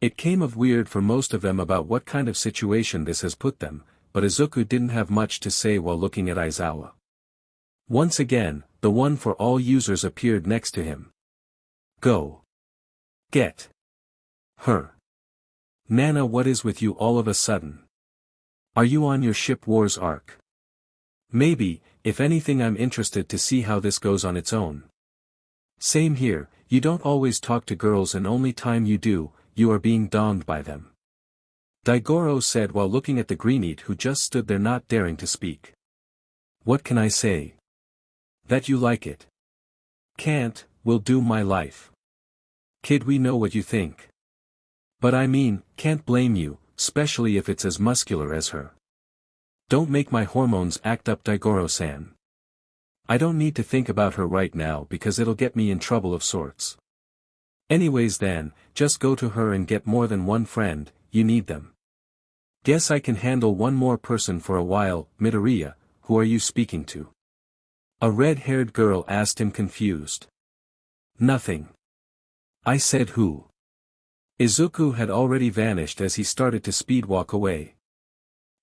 It came of weird for most of them about what kind of situation this has put them, but Izuku didn't have much to say while looking at Aizawa. Once again, the one for all users appeared next to him. Go. Get. Her. Nana, what is with you all of a sudden? Are you on your ship wars arc? Maybe, if anything I'm interested to see how this goes on its own. Same here, you don't always talk to girls and only time you do, you are being donged by them. Daigoro said while looking at the greenete, who just stood there not daring to speak. What can I say? That you like it. Can't, will do my life. Kid, we know what you think. But I mean, can't blame you, especially if it's as muscular as her. Don't make my hormones act up, Daigoro-san. I don't need to think about her right now because it'll get me in trouble of sorts. Anyways then, just go to her and get more than one friend, you need them. Guess I can handle one more person for a while. Midoriya, who are you speaking to? A red-haired girl asked him, confused. Nothing. I said who? Izuku had already vanished as he started to speedwalk away.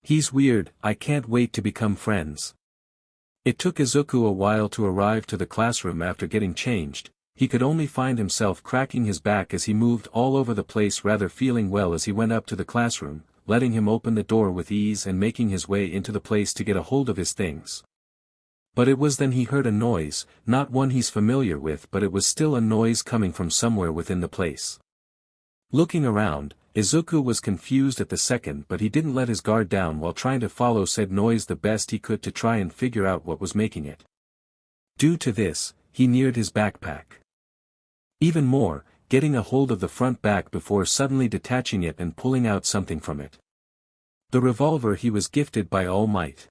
He's weird, I can't wait to become friends. It took Izuku a while to arrive to the classroom after getting changed. He could only find himself cracking his back as he moved all over the place, rather feeling well as he went up to the classroom, letting him open the door with ease and making his way into the place to get a hold of his things. But it was then he heard a noise, not one he's familiar with, but it was still a noise coming from somewhere within the place. Looking around, Izuku was confused at the second, but he didn't let his guard down while trying to follow said noise the best he could to try and figure out what was making it. Due to this, he neared his backpack. Even more, getting a hold of the front back before suddenly detaching it and pulling out something from it. The revolver he was gifted by All Might.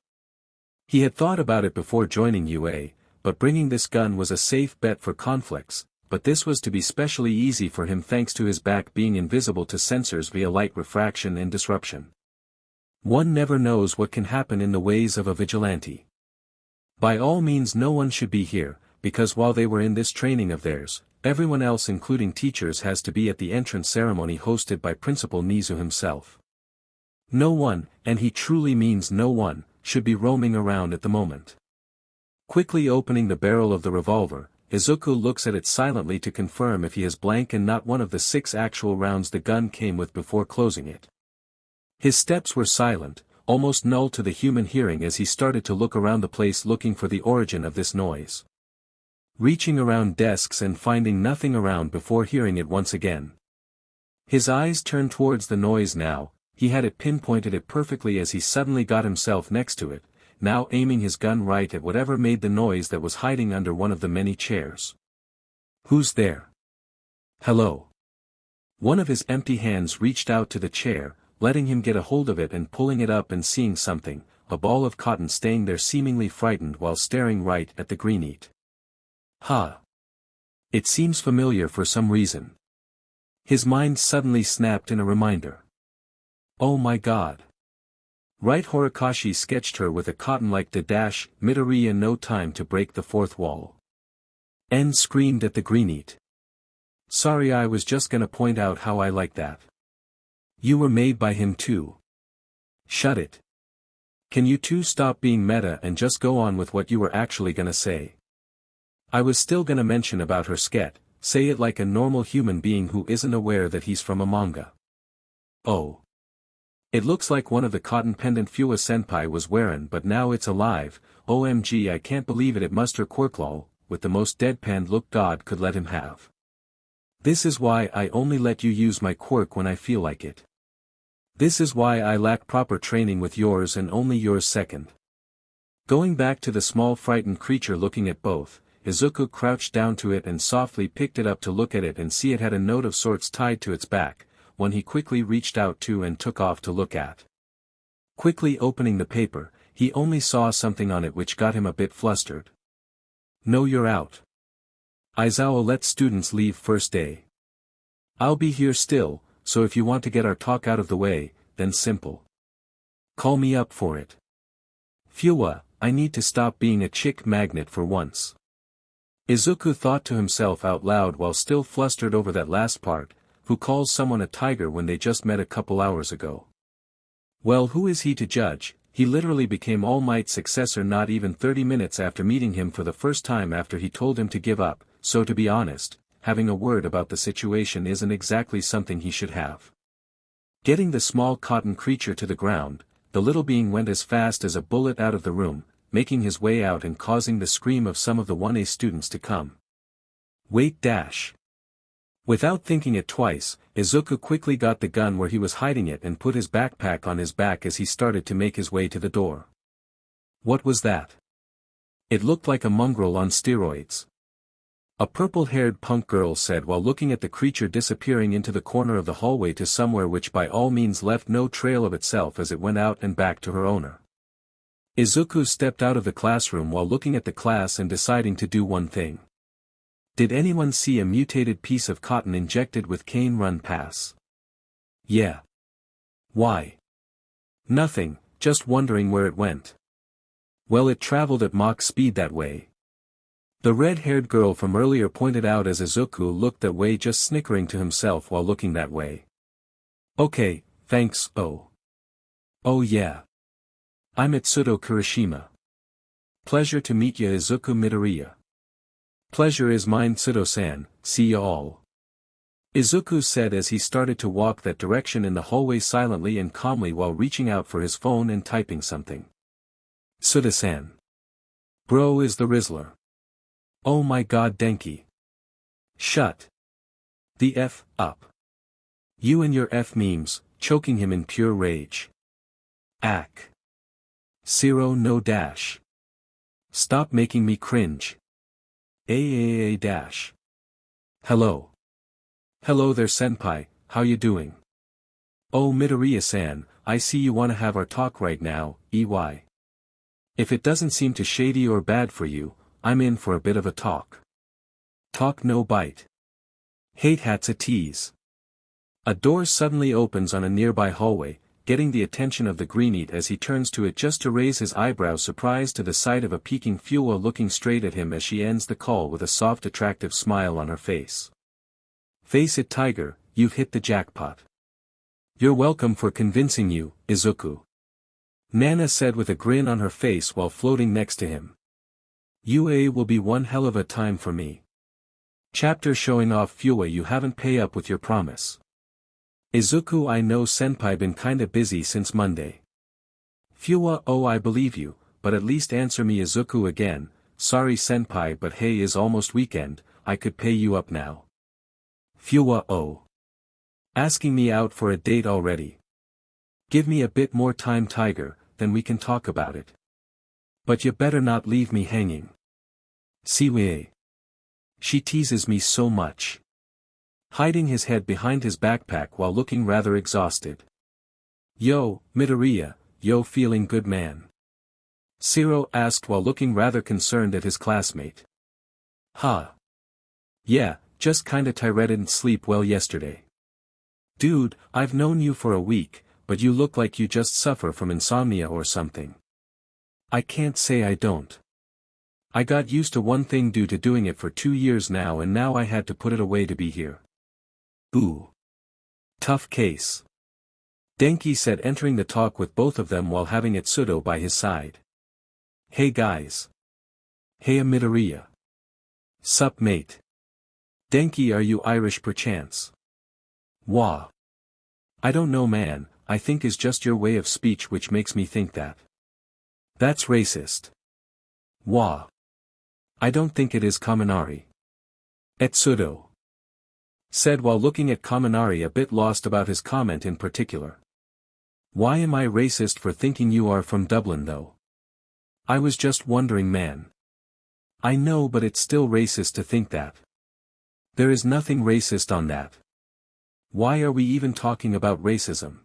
He had thought about it before joining UA, but bringing this gun was a safe bet for conflicts, but this was to be specially easy for him thanks to his back being invisible to sensors via light refraction and disruption. One never knows what can happen in the ways of a vigilante. By all means no one should be here, because while they were in this training of theirs, everyone else including teachers has to be at the entrance ceremony hosted by Principal Nizu himself. No one, and he truly means no one, should be roaming around at the moment. Quickly opening the barrel of the revolver, Izuku looks at it silently to confirm if he has blank and not one of the 6 actual rounds the gun came with before closing it. His steps were silent, almost null to the human hearing as he started to look around the place looking for the origin of this noise. Reaching around desks and finding nothing around before hearing it once again. His eyes turned towards the noise now, he had it pinpointed it perfectly as he suddenly got himself next to it, now aiming his gun right at whatever made the noise that was hiding under one of the many chairs. Who's there? Hello. One of his empty hands reached out to the chair, letting him get a hold of it and pulling it up and seeing something, a ball of cotton staying there seemingly frightened while staring right at the greenete. Ha! It seems familiar for some reason. His mind suddenly snapped in a reminder. Oh my god. Right, Horikoshi sketched her with a cotton-like dash, Midoriya no time to break the fourth wall. N screamed at the greenete. Sorry, I was just gonna point out how I like that. You were made by him too. Shut it. Can you two stop being meta and just go on with what you were actually gonna say? I was still gonna mention about her sket, say it like a normal human being who isn't aware that he's from a manga. Oh. It looks like one of the cotton pendant Fua senpai was wearing, but now it's alive. OMG, I can't believe it must her quirklol, with the most deadpan look God could let him have. This is why I only let you use my quirk when I feel like it. This is why I lack proper training with yours and only yours second. Going back to the small frightened creature looking at both, Izuku crouched down to it and softly picked it up to look at it and see it had a note of sorts tied to its back, one he quickly reached out to and took off to look at. Quickly opening the paper, he only saw something on it which got him a bit flustered. No, you're out. Aizawa lets students leave first day. I'll be here still, so if you want to get our talk out of the way, then simple. Call me up for it. Fua, I need to stop being a chick magnet for once. Izuku thought to himself out loud while still flustered over that last part. Who calls someone a tiger when they just met a couple hours ago? Well, who is he to judge? He literally became All Might's successor not even 30 minutes after meeting him for the first time after he told him to give up, so to be honest, having a word about the situation isn't exactly something he should have. Getting the small cotton creature to the ground, the little being went as fast as a bullet out of the room, making his way out and causing the scream of some of the 1A students to come. Wait dash. Without thinking it twice, Izuku quickly got the gun where he was hiding it and put his backpack on his back as he started to make his way to the door. What was that? It looked like a mongrel on steroids. A purple-haired punk girl said while looking at the creature disappearing into the corner of the hallway to somewhere which by all means left no trail of itself as it went out and back to her owner. Izuku stepped out of the classroom while looking at the class and deciding to do one thing. Did anyone see a mutated piece of cotton injected with cane run pass? Yeah. Why? Nothing, just wondering where it went. Well, it traveled at Mach speed that way. The red-haired girl from earlier pointed out as Izuku looked that way, just snickering to himself while looking that way. Okay, thanks. Oh yeah. I'm Itsudo Kirishima. Pleasure to meet ya, Izuku Midoriya. Pleasure is mine, Tsudo-san, see ya all. Izuku said as he started to walk that direction in the hallway silently and calmly while reaching out for his phone and typing something. Tsuda-san. Bro is the Rizzler. Oh my god Denki. Shut the F up. You and your F memes, choking him in pure rage. Ack. Zero no dash. Stop making me cringe. AAA dash. Hello. Hello there senpai, how you doing? Oh Midoriya-san, I see you wanna have our talk right now, EY. If it doesn't seem too shady or bad for you, I'm in for a bit of a talk. Talk no bite. Hate hat's a tease. A door suddenly opens on a nearby hallway, getting the attention of the greenete as he turns to it just to raise his eyebrows surprised to the sight of a peeking Fuwa looking straight at him as she ends the call with a soft attractive smile on her face. Face it tiger, you've hit the jackpot. You're welcome for convincing you, Izuku. Nana said with a grin on her face while floating next to him. UA will be one hell of a time for me. Chapter showing off Fuwa you haven't pay up with your promise. Izuku I know senpai been kinda busy since Monday. Fuwa oh I believe you, but at least answer me Izuku again, sorry senpai but hey is almost weekend, I could pay you up now. Fuwa oh. Asking me out for a date already. Give me a bit more time tiger, then we can talk about it. But you better not leave me hanging. Siwei. She teases me so much. Hiding his head behind his backpack while looking rather exhausted. Yo, Midoriya, yo feeling good man? Zero asked while looking rather concerned at his classmate. Huh. Yeah, just kinda tired and sleep well yesterday. Dude, I've known you for a week, but you look like you just suffer from insomnia or something. I can't say I don't. I got used to one thing due to doing it for 2 years now and now I had to put it away to be here. Ooh. Tough case. Denki said entering the talk with both of them while having Itsudo by his side. Hey guys. Hey Midoriya. Sup mate. Denki are you Irish perchance? Wah. I don't know man, I think is just your way of speech which makes me think that. That's racist. Wah. I don't think it is Kaminari. Etsudo. Said while looking at Kaminari a bit lost about his comment in particular. Why am I racist for thinking you are from Dublin though? I was just wondering man. I know but it's still racist to think that. There is nothing racist on that. Why are we even talking about racism?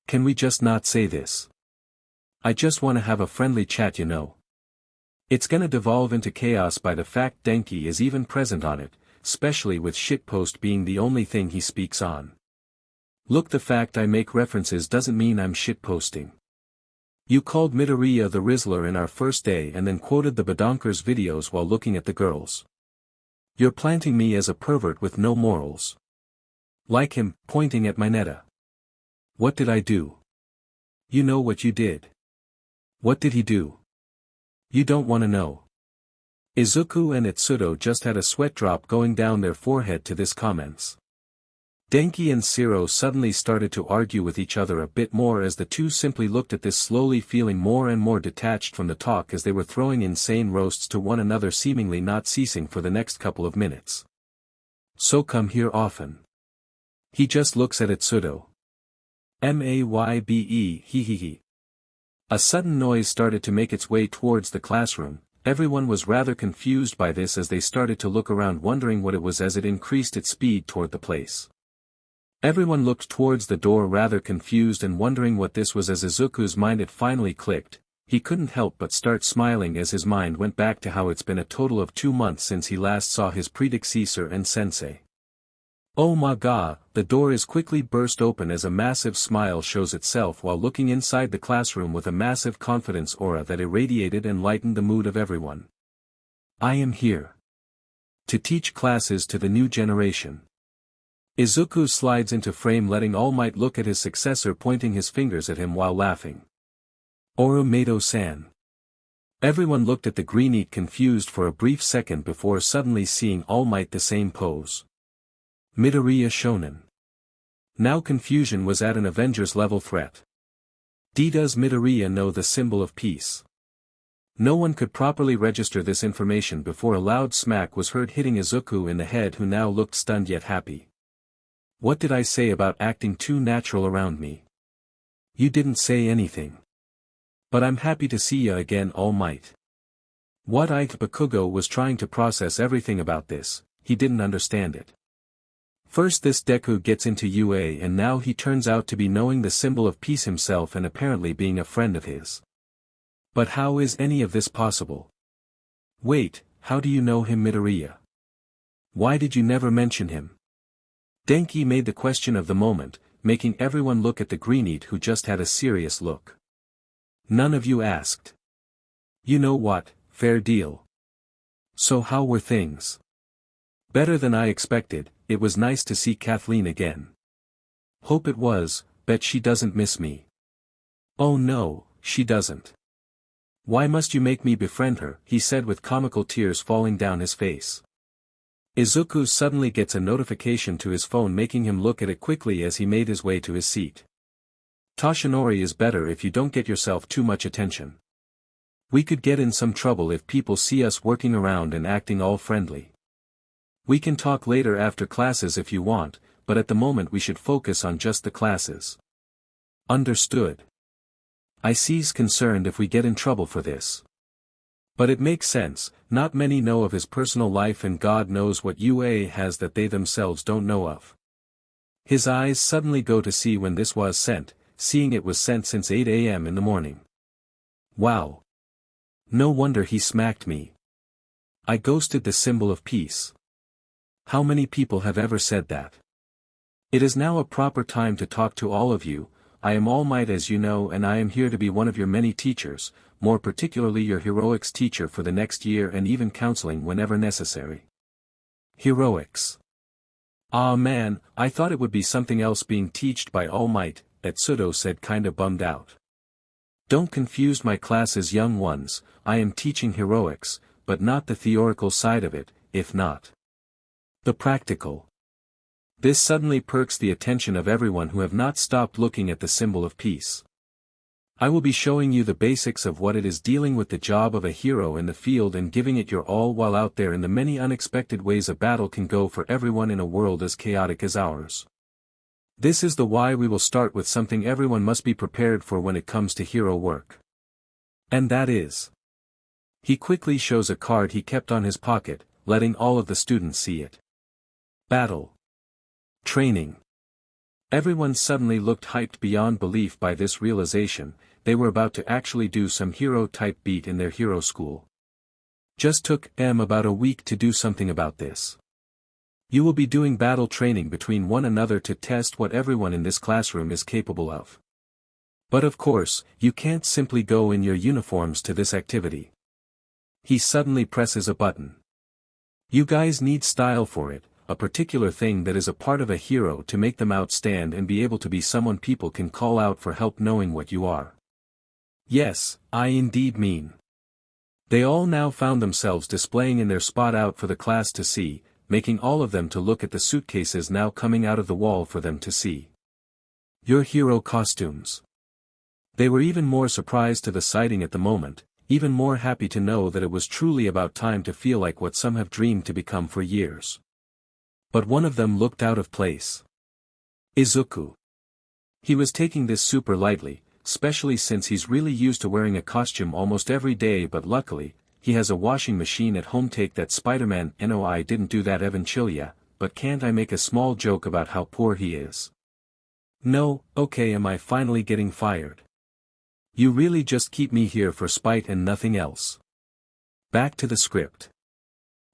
Can we just not say this? I just wanna have a friendly chat you know. It's gonna devolve into chaos by the fact Denki is even present on it, especially with shitpost being the only thing he speaks on. Look the fact I make references doesn't mean I'm shitposting. You called Midoriya the Rizzler in our first day and then quoted the Badonkers videos while looking at the girls. You're planting me as a pervert with no morals. Like him, pointing at my Netta. What did I do? You know what you did. What did he do? You don't wanna know. Izuku and Itsudo just had a sweat drop going down their forehead to this comments. Denki and Zero suddenly started to argue with each other a bit more as the two simply looked at this slowly feeling more and more detached from the talk as they were throwing insane roasts to one another seemingly not ceasing for the next couple of minutes. So come here often. He just looks at Itsudo. Maybe he. A sudden noise started to make its way towards the classroom. Everyone was rather confused by this as they started to look around wondering what it was as it increased its speed toward the place. Everyone looked towards the door rather confused and wondering what this was as Izuku's mind it finally clicked. He couldn't help but start smiling as his mind went back to how it's been a total of 2 months since he last saw his predecessor and sensei. Oh my god, the door is quickly burst open as a massive smile shows itself while looking inside the classroom with a massive confidence aura that irradiated and lightened the mood of everyone. I am here to teach classes to the new generation. Izuku slides into frame letting All Might look at his successor pointing his fingers at him while laughing. Oromato-san. Everyone looked at the greenete confused for a brief second before suddenly seeing All Might the same pose. Midoriya Shonen. Now confusion was at an Avengers level threat. Does Midoriya know the symbol of peace? No one could properly register this information before a loud smack was heard hitting Izuku in the head, who now looked stunned yet happy. What did I say about acting too natural around me? You didn't say anything. But I'm happy to see ya again, All Might. What? Bakugo was trying to process everything about this. He didn't understand it. First this Deku gets into UA, and now he turns out to be knowing the symbol of peace himself and apparently being a friend of his. But how is any of this possible? Wait, how do you know him, Midoriya? Why did you never mention him? Denki made the question of the moment, making everyone look at the greenete, who just had a serious look. None of you asked. You know what, fair deal. So how were things? Better than I expected. It was nice to see Kathleen again. Hope it was. Bet she doesn't miss me. Oh no, she doesn't. Why must you make me befriend her? He said with comical tears falling down his face. Izuku suddenly gets a notification to his phone, making him look at it quickly as he made his way to his seat. Toshinori is better if you don't get yourself too much attention. We could get in some trouble if people see us working around and acting all friendly. We can talk later after classes if you want, but at the moment we should focus on just the classes. Understood. I see's concerned if we get in trouble for this. But it makes sense. Not many know of his personal life, and God knows what UA has that they themselves don't know of. His eyes suddenly go to see when this was sent, seeing it was sent since 8 a.m. in the morning. Wow. No wonder he smacked me. I ghosted the symbol of peace. How many people have ever said that? It is now a proper time to talk to all of you. I am All Might, as you know, and I am here to be one of your many teachers, more particularly your heroics teacher for the next year, and even counseling whenever necessary. Heroics. Ah man, I thought it would be something else being teached by All Might, Etsudo said, kinda bummed out. Don't confuse my classes, young ones. I am teaching heroics, but not the theoretical side of it, if not the practical. This suddenly perks the attention of everyone who have not stopped looking at the symbol of peace. I will be showing you the basics of what it is dealing with the job of a hero in the field and giving it your all while out there in the many unexpected ways a battle can go for everyone in a world as chaotic as ours. This is the why we will start with something everyone must be prepared for when it comes to hero work. And that is. He quickly shows a card he kept on his pocket, letting all of the students see it. Battle. Training. Everyone suddenly looked hyped beyond belief by this realization. They were about to actually do some hero-type beat in their hero school. Just took them about a week to do something about this. You will be doing battle training between one another to test what everyone in this classroom is capable of. But of course, you can't simply go in your uniforms to this activity. He suddenly presses a button. You guys need style for it, a particular thing that is a part of a hero to make them outstand and be able to be someone people can call out for help, knowing what you are. Yes, I indeed mean. They all now found themselves displaying in their spot out for the class to see, making all of them to look at the suitcases now coming out of the wall for them to see. Your hero costumes. They were even more surprised to the sighting at the moment, even more happy to know that it was truly about time to feel like what some have dreamed to become for years. But one of them looked out of place. Izuku. He was taking this super lightly, especially since he's really used to wearing a costume almost every day, but luckily, he has a washing machine at home. Take that, Spider-Man. No, I didn't do that, Evangelia, but can't I make a small joke about how poor he is? No, okay, am I finally getting fired? You really just keep me here for spite and nothing else. Back to the script.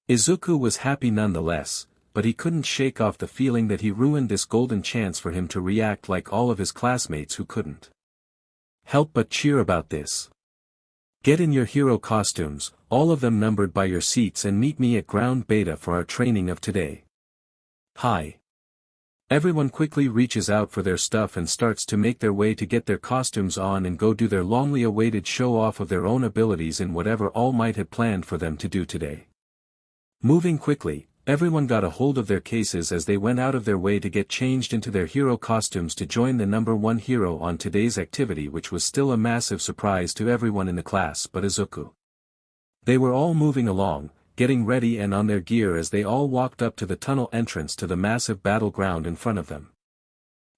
Izuku was happy nonetheless, but he couldn't shake off the feeling that he ruined this golden chance for him to react like all of his classmates who couldn't help but cheer about this. Get in your hero costumes, all of them numbered by your seats, and meet me at ground beta for our training of today. Hi. Everyone quickly reaches out for their stuff and starts to make their way to get their costumes on and go do their longly awaited show off of their own abilities in whatever All Might had planned for them to do today. Moving quickly, everyone got a hold of their cases as they went out of their way to get changed into their hero costumes to join the number one hero on today's activity, which was still a massive surprise to everyone in the class but Izuku. They were all moving along, getting ready and on their gear as they all walked up to the tunnel entrance to the massive battleground in front of them.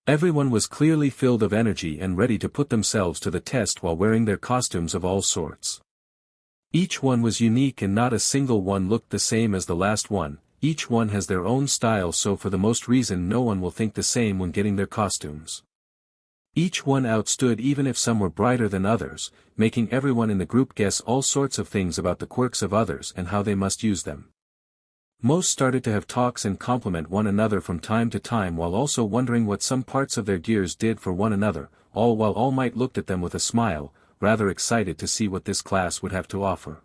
Everyone was clearly filled of energy and ready to put themselves to the test while wearing their costumes of all sorts. Each one was unique and not a single one looked the same as the last one. Each one has their own style, so for the most reason no one will think the same when getting their costumes. Each one outstood even if some were brighter than others, making everyone in the group guess all sorts of things about the quirks of others and how they must use them. Most started to have talks and compliment one another from time to time while also wondering what some parts of their gears did for one another, all while All Might looked at them with a smile, rather excited to see what this class would have to offer.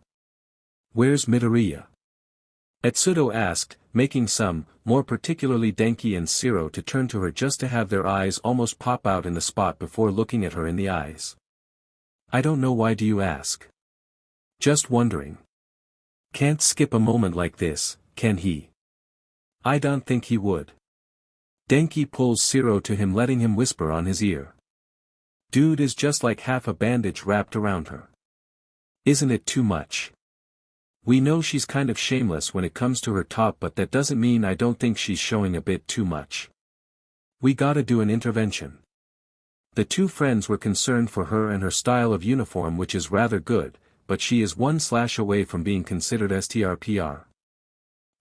"Where's Midoriya?" Etsudo asked, making some, more particularly Denki and Shiro, to turn to her just to have their eyes almost pop out in the spot before looking at her in the eyes. "I don't know, why do you ask?" "Just wondering. Can't skip a moment like this, can he?" "I don't think he would." Denki pulls Shiro to him, letting him whisper on his ear. "Dude is just like half a bandage wrapped around her. Isn't it too much? We know she's kind of shameless when it comes to her top, but that doesn't mean I don't think she's showing a bit too much. We gotta do an intervention." The two friends were concerned for her and her style of uniform, which is rather good, but she is one slash away from being considered STRPR.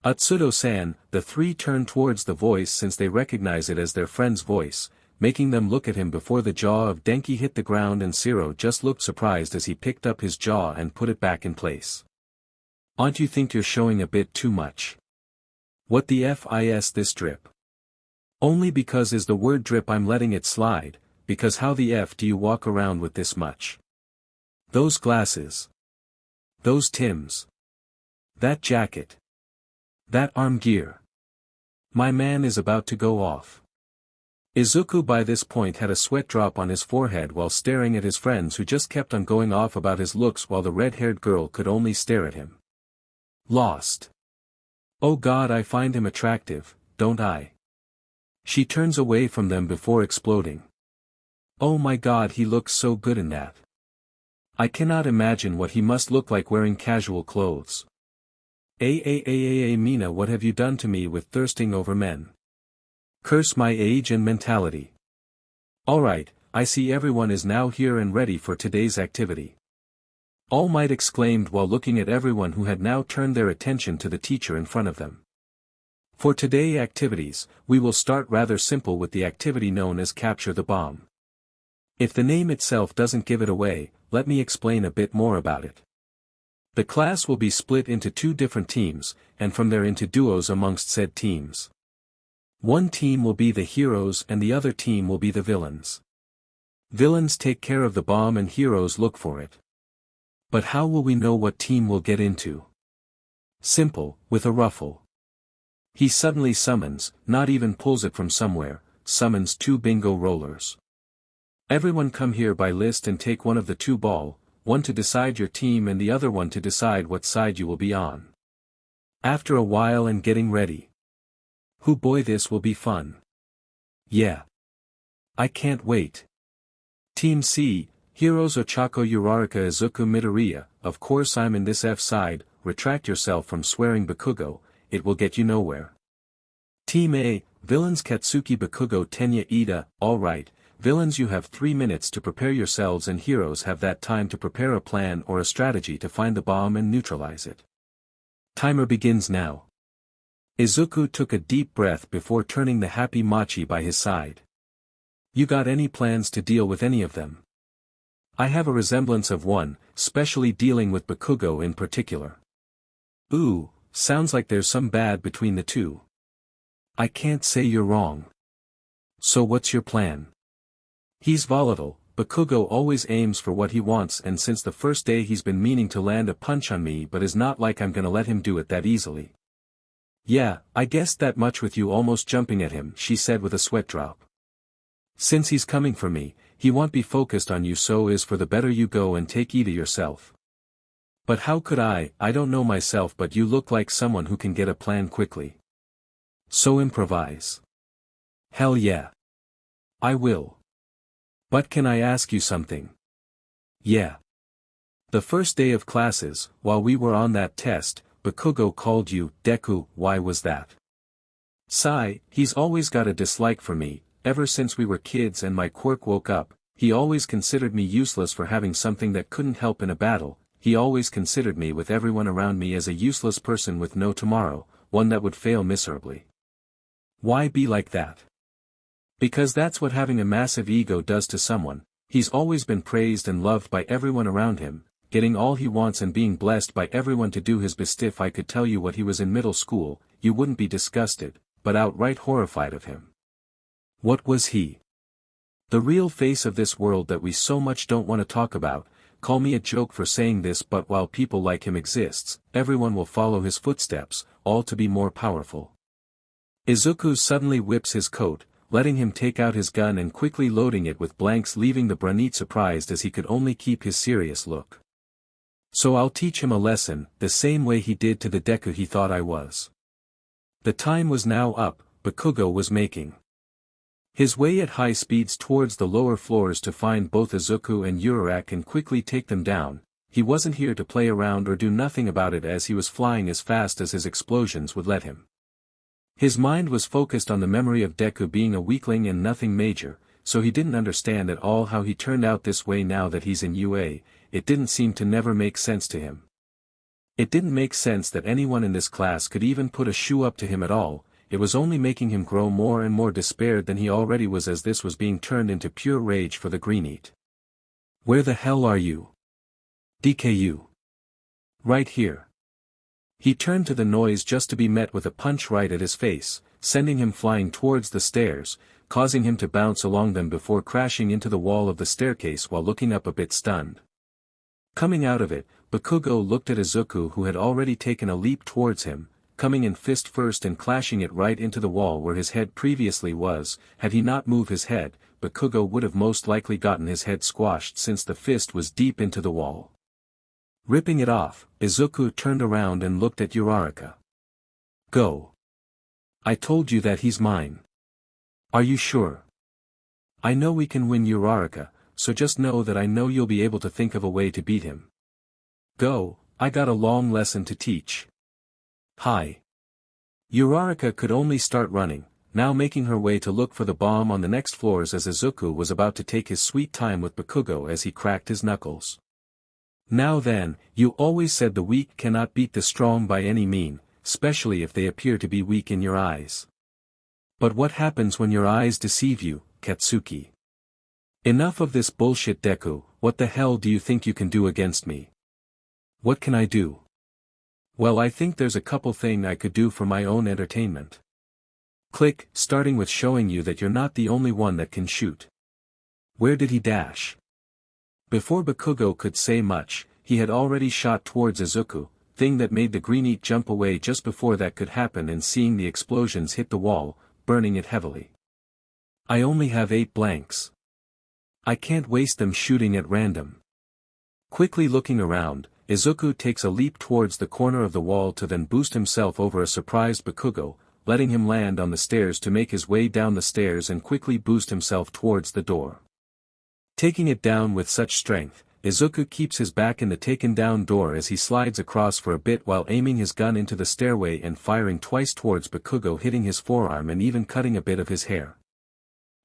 "Atsudo-san," the three turned towards the voice since they recognize it as their friend's voice, making them look at him before the jaw of Denki hit the ground, and Shiro just looked surprised as he picked up his jaw and put it back in place. "Aren't you think you're showing a bit too much? What the f is this drip?" "Only because is the word drip I'm letting it slide, because how the f do you walk around with this much? Those glasses. Those Tims. That jacket. That arm gear. My man is about to go off." Izuku by this point had a sweat drop on his forehead while staring at his friends who just kept on going off about his looks while the red-haired girl could only stare at him. Lost. "Oh God, I find him attractive, don't I?" She turns away from them before exploding. "Oh my God, he looks so good in that. I cannot imagine what he must look like wearing casual clothes. Mina, what have you done to me with thirsting over men? Curse my age and mentality. Alright, I see everyone is now here and ready for today's activity." All Might exclaimed while looking at everyone who had now turned their attention to the teacher in front of them. "For today activities, we will start rather simple with the activity known as Capture the Bomb. If the name itself doesn't give it away, let me explain a bit more about it. The class will be split into two different teams, and from there into duos amongst said teams. One team will be the heroes and the other team will be the villains. Villains take care of the bomb and heroes look for it. But how will we know what team we'll get into? Simple, with a ruffle. He suddenly summons, not even pulls it from somewhere, summons two bingo rollers. Everyone come here by list and take one of the two ball, one to decide your team and the other one to decide what side you will be on. After a while and getting ready. Hoo boy, this will be fun. Yeah. I can't wait. Team C, Heroes Ochako Uraraka Izuku Midoriya, of course I'm in this F side, retract yourself from swearing Bakugo, it will get you nowhere. Team A, Villains Katsuki Bakugo Tenya Ida, alright, villains you have 3 minutes to prepare yourselves and heroes have that time to prepare a plan or a strategy to find the bomb and neutralize it. Timer begins now. Izuku took a deep breath before turning the happy Machi by his side. You got any plans to deal with any of them? I have a resemblance of one, specially dealing with Bakugo in particular. Ooh, sounds like there's some bad between the two. I can't say you're wrong. So what's your plan? He's volatile, Bakugo always aims for what he wants and since the first day he's been meaning to land a punch on me but is not like I'm gonna let him do it that easily. Yeah, I guessed that much with you almost jumping at him, she said with a sweat drop. Since he's coming for me, he won't be focused on you, so is for the better you go and take Ida yourself. But how could I don't know myself, but you look like someone who can get a plan quickly. So improvise. Hell yeah. I will. But can I ask you something? Yeah. The first day of classes, while we were on that test, Bakugo called you, Deku, why was that? Sigh, he's always got a dislike for me, ever since we were kids and my quirk woke up, he always considered me useless for having something that couldn't help in a battle, he always considered me with everyone around me as a useless person with no tomorrow, one that would fail miserably. Why be like that? Because that's what having a massive ego does to someone. He's always been praised and loved by everyone around him, getting all he wants and being blessed by everyone to do his best. If I could tell you what he was in middle school, you wouldn't be disgusted, but outright horrified of him. What was he? The real face of this world that we so much don't want to talk about. Call me a joke for saying this, but while people like him exists, everyone will follow his footsteps, all to be more powerful. Izuku suddenly whips his coat, letting him take out his gun and quickly loading it with blanks, leaving the greenete surprised as he could only keep his serious look. So I'll teach him a lesson, the same way he did to the Deku he thought I was. The time was now up, Bakugo was making his way at high speeds towards the lower floors to find both Izuku and Uraraka and quickly take them down. He wasn't here to play around or do nothing about it, as he was flying as fast as his explosions would let him. His mind was focused on the memory of Deku being a weakling and nothing major, so he didn't understand at all how he turned out this way now that he's in UA. It didn't seem to never make sense to him. It didn't make sense that anyone in this class could even put a shoe up to him at all. It was only making him grow more and more despaired than he already was, as this was being turned into pure rage for the greenete. Where the hell are you? DKU. Right here. He turned to the noise just to be met with a punch right at his face, sending him flying towards the stairs, causing him to bounce along them before crashing into the wall of the staircase while looking up a bit stunned. Coming out of it, Bakugo looked at Izuku, who had already taken a leap towards him, coming in fist first and clashing it right into the wall where his head previously was. Had he not moved his head, Bakugo would have most likely gotten his head squashed, since the fist was deep into the wall. Ripping it off, Izuku turned around and looked at Uraraka. Go. I told you that he's mine. Are you sure? I know we can win, Uraraka, so just know that I know you'll be able to think of a way to beat him. Go, I got a long lesson to teach. Hi. Uraraka could only start running, now making her way to look for the bomb on the next floors, as Izuku was about to take his sweet time with Bakugo as he cracked his knuckles. Now then, you always said the weak cannot beat the strong by any mean, especially if they appear to be weak in your eyes. But what happens when your eyes deceive you, Katsuki? Enough of this bullshit, Deku. What the hell do you think you can do against me? What can I do? Well, I think there's a couple things I could do for my own entertainment. Click, starting with showing you that you're not the only one that can shoot. Where did he dash? Before Bakugo could say much, he had already shot towards Izuku, thing that made the greenete jump away just before that could happen, and seeing the explosions hit the wall, burning it heavily. I only have 8 blanks. I can't waste them shooting at random. Quickly looking around, Izuku takes a leap towards the corner of the wall to then boost himself over a surprised Bakugo, letting him land on the stairs to make his way down the stairs and quickly boost himself towards the door. Taking it down with such strength, Izuku keeps his back in the taken down door as he slides across for a bit while aiming his gun into the stairway and firing twice towards Bakugo, hitting his forearm and even cutting a bit of his hair.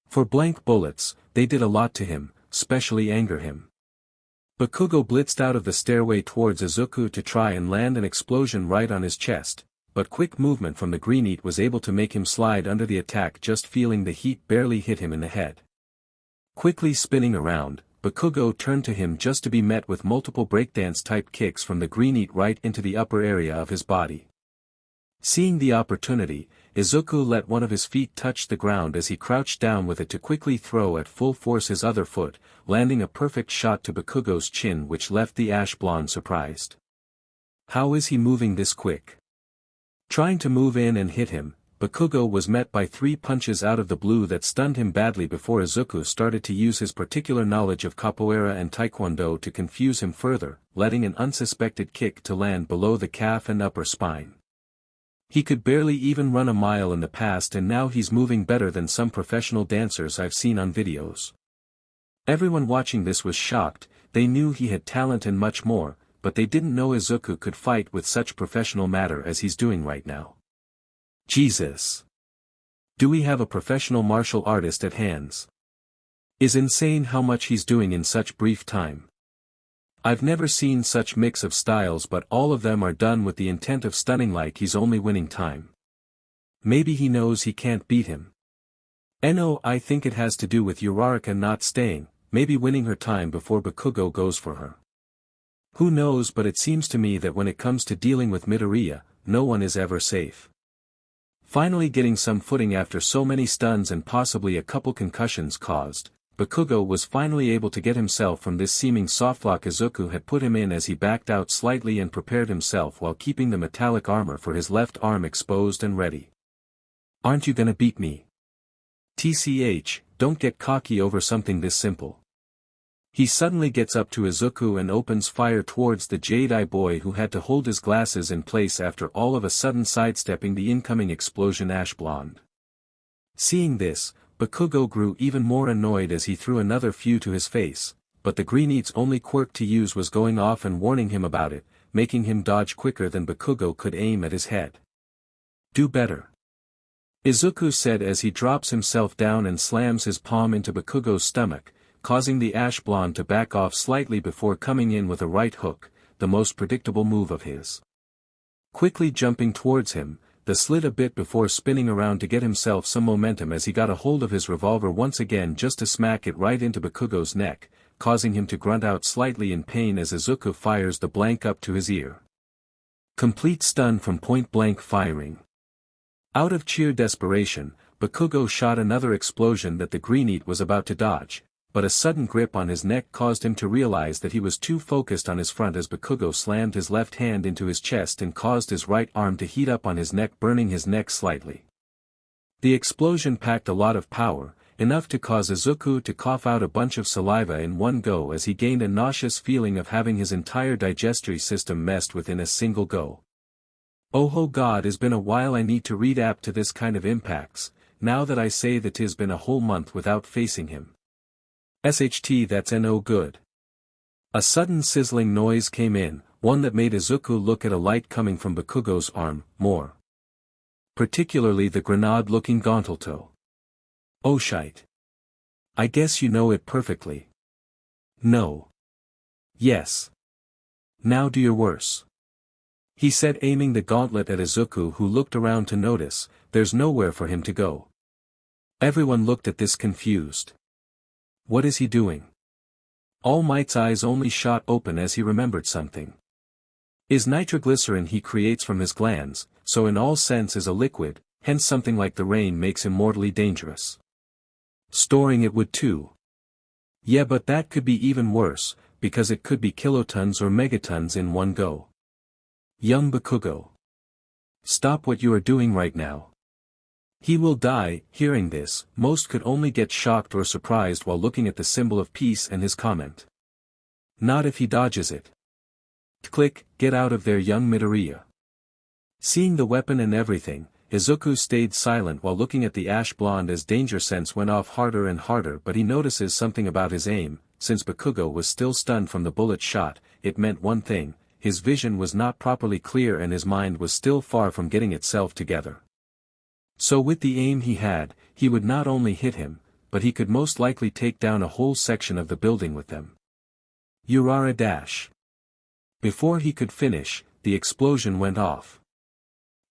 For blank bullets, they did a lot to him, especially anger him. Bakugo blitzed out of the stairway towards Izuku to try and land an explosion right on his chest, but quick movement from the greenete was able to make him slide under the attack, just feeling the heat barely hit him in the head. Quickly spinning around, Bakugo turned to him just to be met with multiple breakdance-type kicks from the greenete right into the upper area of his body. Seeing the opportunity, Izuku let one of his feet touch the ground as he crouched down with it to quickly throw at full force his other foot, landing a perfect shot to Bakugo's chin, which left the ash blonde surprised. How is he moving this quick? Trying to move in and hit him, Bakugo was met by 3 punches out of the blue that stunned him badly before Izuku started to use his particular knowledge of capoeira and taekwondo to confuse him further, letting an unsuspected kick to land below the calf and upper spine. He could barely even run a mile in the past, and now he's moving better than some professional dancers I've seen on videos. Everyone watching this was shocked, they knew he had talent and much more, but they didn't know Izuku could fight with such professional matter as he's doing right now. Jesus! Do we have a professional martial artist at hands? Is insane how much he's doing in such brief time. I've never seen such mix of styles, but all of them are done with the intent of stunning, like he's only winning time. Maybe he knows he can't beat him. No, I think it has to do with Uraraka not staying, maybe winning her time before Bakugo goes for her. Who knows, but it seems to me that when it comes to dealing with Midoriya, no one is ever safe. Finally getting some footing after so many stuns and possibly a couple concussions caused, Bakugo was finally able to get himself from this seeming softlock Izuku had put him in as he backed out slightly and prepared himself while keeping the metallic armor for his left arm exposed and ready. Aren't you gonna beat me? TCH, don't get cocky over something this simple. He suddenly gets up to Izuku and opens fire towards the Jade-Eye boy, who had to hold his glasses in place after all of a sudden sidestepping the incoming explosion ash blonde. Seeing this, Bakugo grew even more annoyed as he threw another few to his face, but the greenete's only quirk to use was going off and warning him about it, making him dodge quicker than Bakugo could aim at his head. Do better. Izuku said as he drops himself down and slams his palm into Bakugo's stomach, causing the ash blonde to back off slightly before coming in with a right hook, the most predictable move of his. Quickly jumping towards him, the slid a bit before spinning around to get himself some momentum as he got a hold of his revolver once again just to smack it right into Bakugo's neck, causing him to grunt out slightly in pain as Izuku fires the blank up to his ear. Complete stun from point-blank firing. Out of sheer desperation, Bakugo shot another explosion that the greenete was about to dodge, but a sudden grip on his neck caused him to realize that he was too focused on his front as Bakugo slammed his left hand into his chest and caused his right arm to heat up on his neck, burning his neck slightly. The explosion packed a lot of power, enough to cause Izuku to cough out a bunch of saliva in one go as he gained a nauseous feeling of having his entire digestive system messed with in a single go. Oh God, it's been a while. I need to read apt to this kind of impacts, now that I say that 'tis been a whole month without facing him. SHT, that's no good. A sudden sizzling noise came in, one that made Izuku look at a light coming from Bakugo's arm, more particularly the grenade-looking gauntleto. Oh shite. I guess you know it perfectly. No. Yes. Now do your worse. He said, aiming the gauntlet at Izuku, who looked around to notice, there's nowhere for him to go. Everyone looked at this confused. What is he doing? All Might's eyes only shot open as he remembered something. Is nitroglycerin he creates from his glands, so in all sense is a liquid, hence something like the rain makes him mortally dangerous. Storing it would too. Yeah, but that could be even worse, because it could be kilotons or megatons in one go. Young Bakugo. Stop what you are doing right now. He will die. Hearing this, most could only get shocked or surprised while looking at the symbol of peace and his comment. Not if he dodges it. Click, get out of there, young Midoriya. Seeing the weapon and everything, Izuku stayed silent while looking at the ash blonde as danger sense went off harder and harder, but he notices something about his aim. Since Bakugo was still stunned from the bullet shot, it meant one thing: his vision was not properly clear and his mind was still far from getting itself together. So with the aim he had, he would not only hit him, but he could most likely take down a whole section of the building with them. Urara dash. Before he could finish, the explosion went off.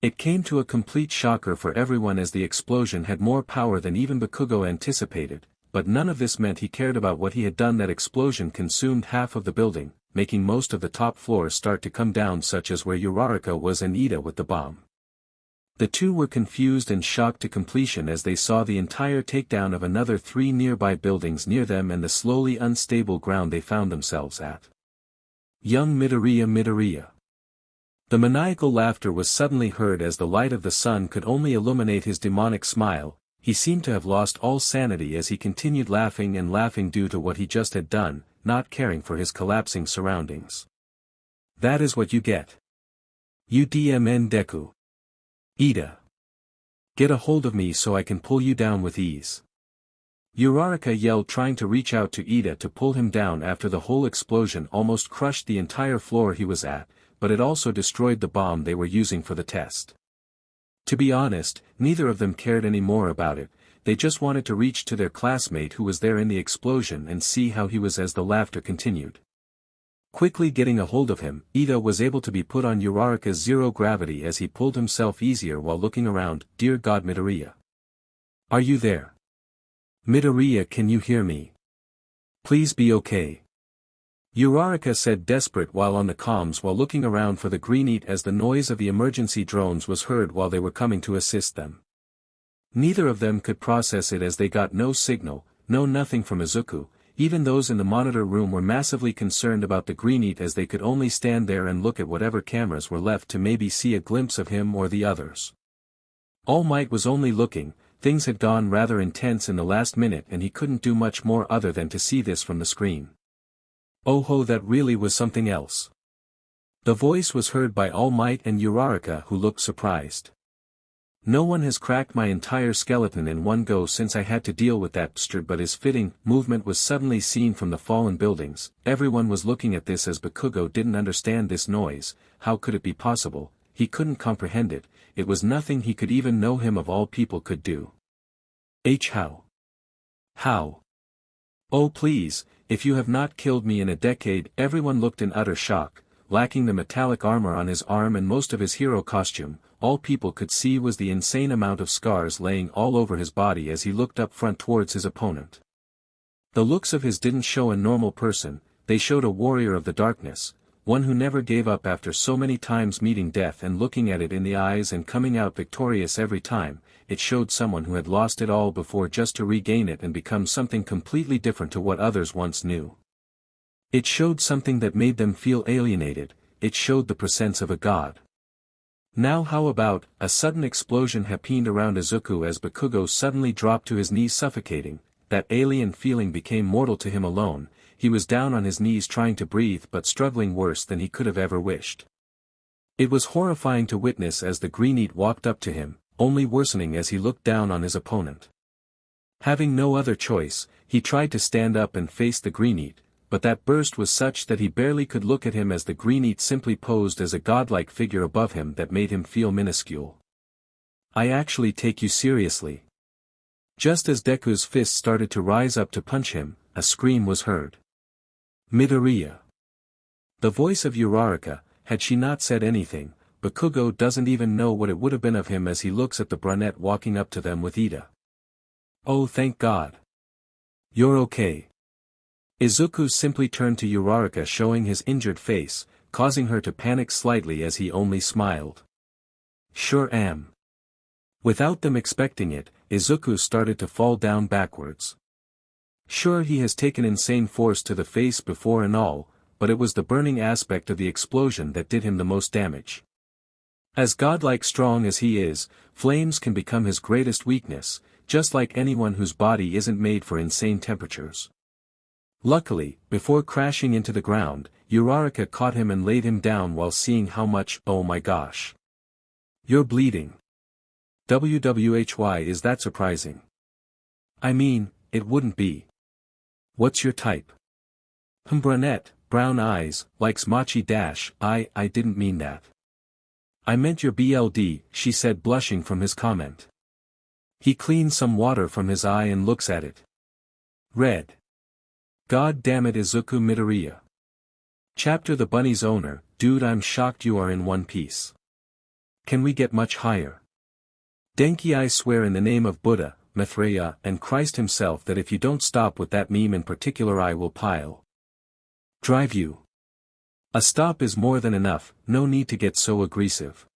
It came to a complete shocker for everyone as the explosion had more power than even Bakugo anticipated, but none of this meant he cared about what he had done. That explosion consumed half of the building, making most of the top floors start to come down, such as where Uraraka was and Ida with the bomb. The two were confused and shocked to completion as they saw the entire takedown of another 3 nearby buildings near them and the slowly unstable ground they found themselves at. Young Midoriya. The maniacal laughter was suddenly heard as the light of the sun could only illuminate his demonic smile. He seemed to have lost all sanity as he continued laughing and laughing due to what he just had done, not caring for his collapsing surroundings. That is what you get. UDMN Deku. Ida. Get a hold of me so I can pull you down with ease. Uraraka yelled, trying to reach out to Ida to pull him down after the whole explosion almost crushed the entire floor he was at, but it also destroyed the bomb they were using for the test. To be honest, neither of them cared any more about it, they just wanted to reach to their classmate who was there in the explosion and see how he was as the laughter continued. Quickly getting a hold of him, Ida was able to be put on Uraraka's zero gravity as he pulled himself easier while looking around. "Dear God, Midoriya. Are you there? Midoriya, can you hear me? Please be okay." Uraraka said, desperate while on the comms while looking around for the greenete as the noise of the emergency drones was heard while they were coming to assist them. Neither of them could process it as they got no signal, no nothing from Izuku. Even those in the monitor room were massively concerned about the greenete as they could only stand there and look at whatever cameras were left to maybe see a glimpse of him or the others. All Might was only looking. Things had gone rather intense in the last minute and he couldn't do much more other than to see this from the screen. Oh ho, that really was something else. The voice was heard by All Might and Uraraka, who looked surprised. "No one has cracked my entire skeleton in one go since I had to deal with that bastard," but his fitting movement was suddenly seen from the fallen buildings. Everyone was looking at this as Bakugo didn't understand this noise. How could it be possible? He couldn't comprehend it. It was nothing he could even know him of all people could do. How? How? Oh please, if you have not killed me in a decade. Everyone looked in utter shock. Lacking the metallic armor on his arm and most of his hero costume, all people could see was the insane amount of scars laying all over his body as he looked up front towards his opponent. The looks of his didn't show a normal person, they showed a warrior of the darkness, one who never gave up after so many times meeting death and looking at it in the eyes and coming out victorious every time. It showed someone who had lost it all before just to regain it and become something completely different to what others once knew. It showed something that made them feel alienated. It showed the presence of a god. Now how about, a sudden explosion happened around Izuku as Bakugo suddenly dropped to his knees suffocating. That alien feeling became mortal to him alone. He was down on his knees trying to breathe but struggling worse than he could have ever wished. It was horrifying to witness as the greenete walked up to him, only worsening as he looked down on his opponent. Having no other choice, he tried to stand up and face the greenete, but that burst was such that he barely could look at him as the greenete simply posed as a godlike figure above him that made him feel minuscule. "I actually take you seriously." Just as Deku's fist started to rise up to punch him, a scream was heard. "Midoriya." The voice of Uraraka. Had she not said anything, Bakugo doesn't even know what it would have been of him as he looks at the brunette walking up to them with Ida. "Oh, thank God. You're okay." Izuku simply turned to Uraraka, showing his injured face, causing her to panic slightly as he only smiled. "Sure am." Without them expecting it, Izuku started to fall down backwards. Sure, he has taken insane force to the face before and all, but it was the burning aspect of the explosion that did him the most damage. As godlike strong as he is, flames can become his greatest weakness, just like anyone whose body isn't made for insane temperatures. Luckily, before crashing into the ground, Uraraka caught him and laid him down while seeing how much. "Oh my gosh. You're bleeding. Why is that surprising? I mean, it wouldn't be. What's your type?" "Brunette, brown eyes, likes mochi dash." I didn't mean that. "I meant your BLD," she said, blushing from his comment. He cleans some water from his eye and looks at it. Red. God damn it, Izuku Midoriya. Chapter The Bunny's owner. Dude, I'm shocked you are in One Piece. Can we get much higher? Denki, I swear in the name of Buddha, Mithraea, and Christ himself that if you don't stop with that meme in particular I will pile drive you. A stop is more than enough, no need to get so aggressive.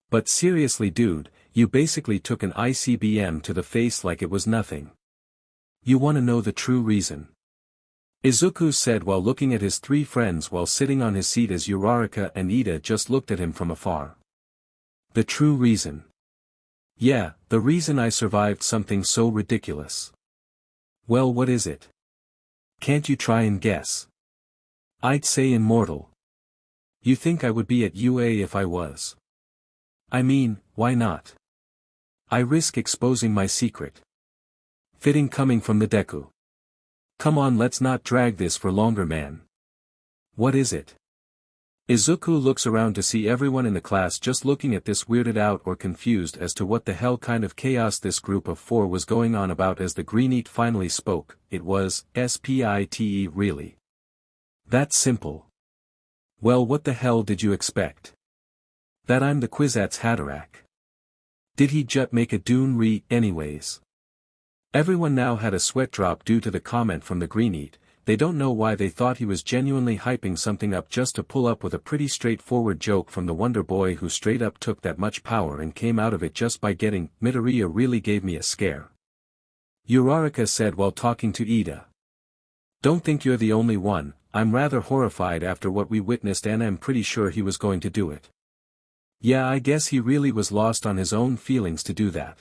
But seriously dude, you basically took an ICBM to the face like it was nothing. You wanna know the true reason? Izuku said while looking at his three friends while sitting on his seat as Uraraka and Ida just looked at him from afar. The true reason. Yeah, the reason I survived something so ridiculous. Well, what is it? Can't you try and guess? I'd say immortal. You think I would be at UA if I was? I mean, why not? I risk exposing my secret. Fitting coming from the Deku. Come on, let's not drag this for longer, man. What is it? Izuku looks around to see everyone in the class just looking at this, weirded out or confused as to what the hell kind of chaos this group of four was going on about. As the greenete finally spoke, it was, "Spite, really? That's simple. Well, what the hell did you expect? That I'm the Kwisatz Haderach? Did he just make a dune anyways?" Everyone now had a sweat drop due to the comment from the greenete. They don't know why they thought he was genuinely hyping something up just to pull up with a pretty straightforward joke from the Wonder Boy, who straight up took that much power and came out of it just by getting. "Midoriya really gave me a scare," Uraraka said while talking to Ida. "Don't think you're the only one. I'm rather horrified after what we witnessed, and I'm pretty sure he was going to do it." "Yeah, I guess he really was lost on his own feelings to do that.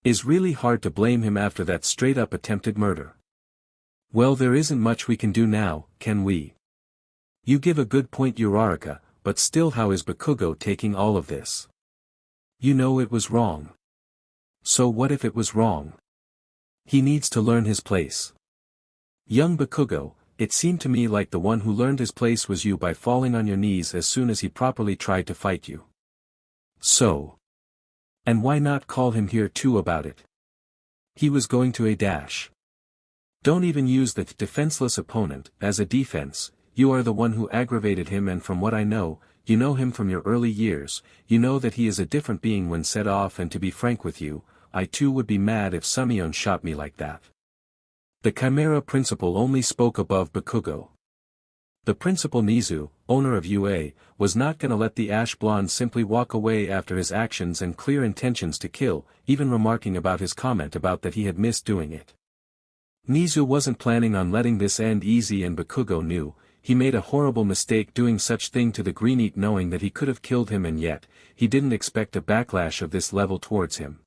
It's really hard to blame him after that straight-up attempted murder." "Well, there isn't much we can do now, can we?" "You give a good point, Uraraka, but still, how is Bakugo taking all of this? You know it was wrong." "So what if it was wrong? He needs to learn his place." "Young Bakugo, it seemed to me like the one who learned his place was you by falling on your knees as soon as he properly tried to fight you." "So? And why not call him here too about it? He was going to a dash. Don't even use the defenseless opponent as a defense. You are the one who aggravated him, and from what I know, you know him from your early years, you know that he is a different being when set off, and to be frank with you, I too would be mad if Sumion shot me like that." The Chimera principal only spoke above Bakugo. The principal, Nizu, owner of UA, was not gonna let the ash blonde simply walk away after his actions and clear intentions to kill, even remarking about his comment about that he had missed doing it. Nizu wasn't planning on letting this end easy, and Bakugo knew. He made a horrible mistake doing such thing to the greenete, knowing that he could have killed him, and yet, he didn't expect a backlash of this level towards him.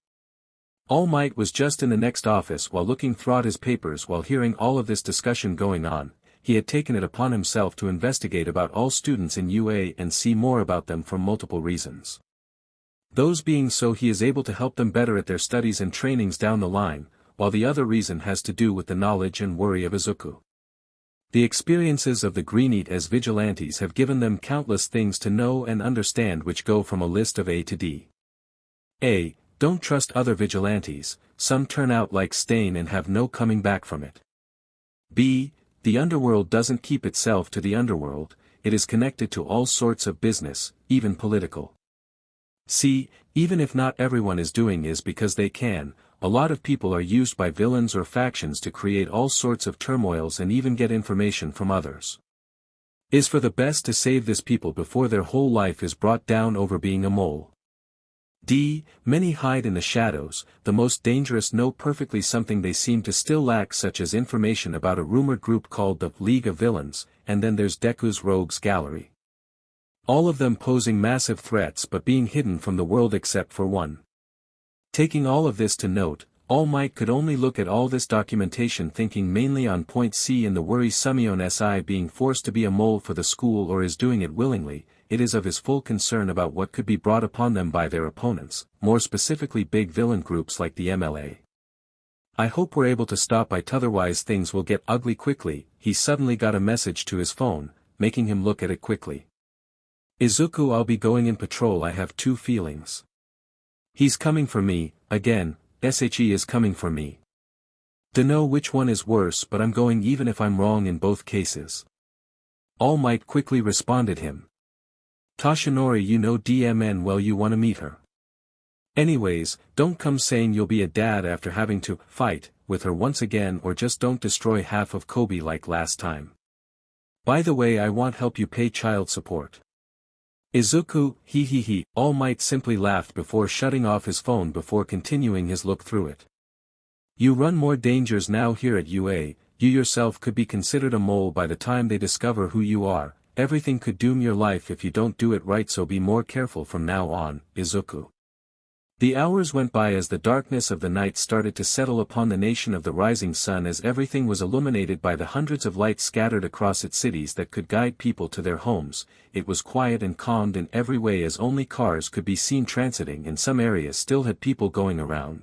All Might was just in the next office while looking through his papers. While hearing all of this discussion going on, he had taken it upon himself to investigate about all students in UA and see more about them for multiple reasons. Those being so he is able to help them better at their studies and trainings down the line, while the other reason has to do with the knowledge and worry of Izuku. The experiences of the greenete as vigilantes have given them countless things to know and understand, which go from a list of A to D. A. Don't trust other vigilantes, some turn out like Stain and have no coming back from it. B. The underworld doesn't keep itself to the underworld, it is connected to all sorts of business, even political. C. Even if not everyone is doing is because they can, a lot of people are used by villains or factions to create all sorts of turmoils and even get information from others. Is for the best to save this people before their whole life is brought down over being a mole. D. Many hide in the shadows, the most dangerous know perfectly something they seem to still lack, such as information about a rumored group called the League of Villains, and then there's Deku's Rogues Gallery. All of them posing massive threats but being hidden from the world except for one. Taking all of this to note, All Might could only look at all this documentation, thinking mainly on point C in the worry Sumion Si being forced to be a mole for the school or is doing it willingly. It is of his full concern about what could be brought upon them by their opponents, more specifically big villain groups like the MLA. I hope we're able to stop it, otherwise things will get ugly quickly. He suddenly got a message to his phone, making him look at it quickly. Izuku, I'll be going in patrol. I have two feelings. He's coming for me, again, SHE is coming for me. Dunno which one is worse, but I'm going even if I'm wrong in both cases. All Might quickly responded him. Toshinori, you know DMN well, you wanna meet her. Anyways, don't come saying you'll be a dad after having to fight with her once again, or just don't destroy half of Kobe like last time. By the way, I want help you pay child support. Izuku, he. All Might simply laughed before shutting off his phone before continuing his look through it. You run more dangers now here at UA, you yourself could be considered a mole by the time they discover who you are, everything could doom your life if you don't do it right, so be more careful from now on, Izuku. The hours went by as the darkness of the night started to settle upon the nation of the rising sun, as everything was illuminated by the hundreds of lights scattered across its cities that could guide people to their homes. It was quiet and calmed in every way, as only cars could be seen transiting, and some areas still had people going around.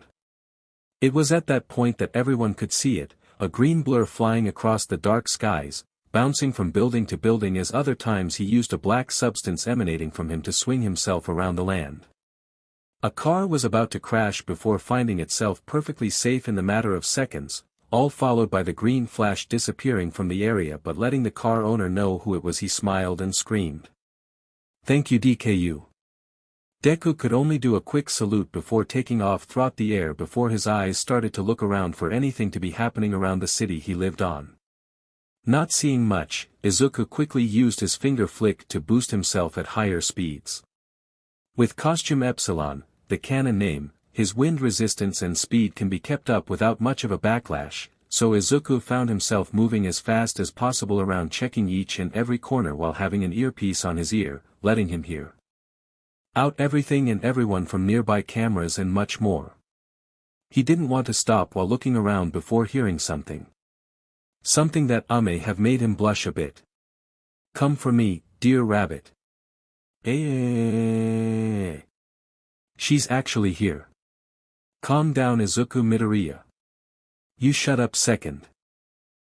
It was at that point that everyone could see it, a green blur flying across the dark skies, bouncing from building to building as other times he used a black substance emanating from him to swing himself around the land. A car was about to crash before finding itself perfectly safe in the matter of seconds, all followed by the green flash disappearing from the area but letting the car owner know who it was. He smiled and screamed. "Thank you DKU." Deku could only do a quick salute before taking off through the air before his eyes started to look around for anything to be happening around the city he lived on. Not seeing much, Izuku quickly used his finger flick to boost himself at higher speeds. With costume Epsilon, the canon name, his wind resistance and speed can be kept up without much of a backlash, so Izuku found himself moving as fast as possible around, checking each and every corner while having an earpiece on his ear, letting him hear out everything and everyone from nearby cameras and much more. He didn't want to stop while looking around before hearing something. Something that may have made him blush a bit. "Come for me, dear rabbit." She's actually here. Calm down Izuku Midoriya. You shut up second.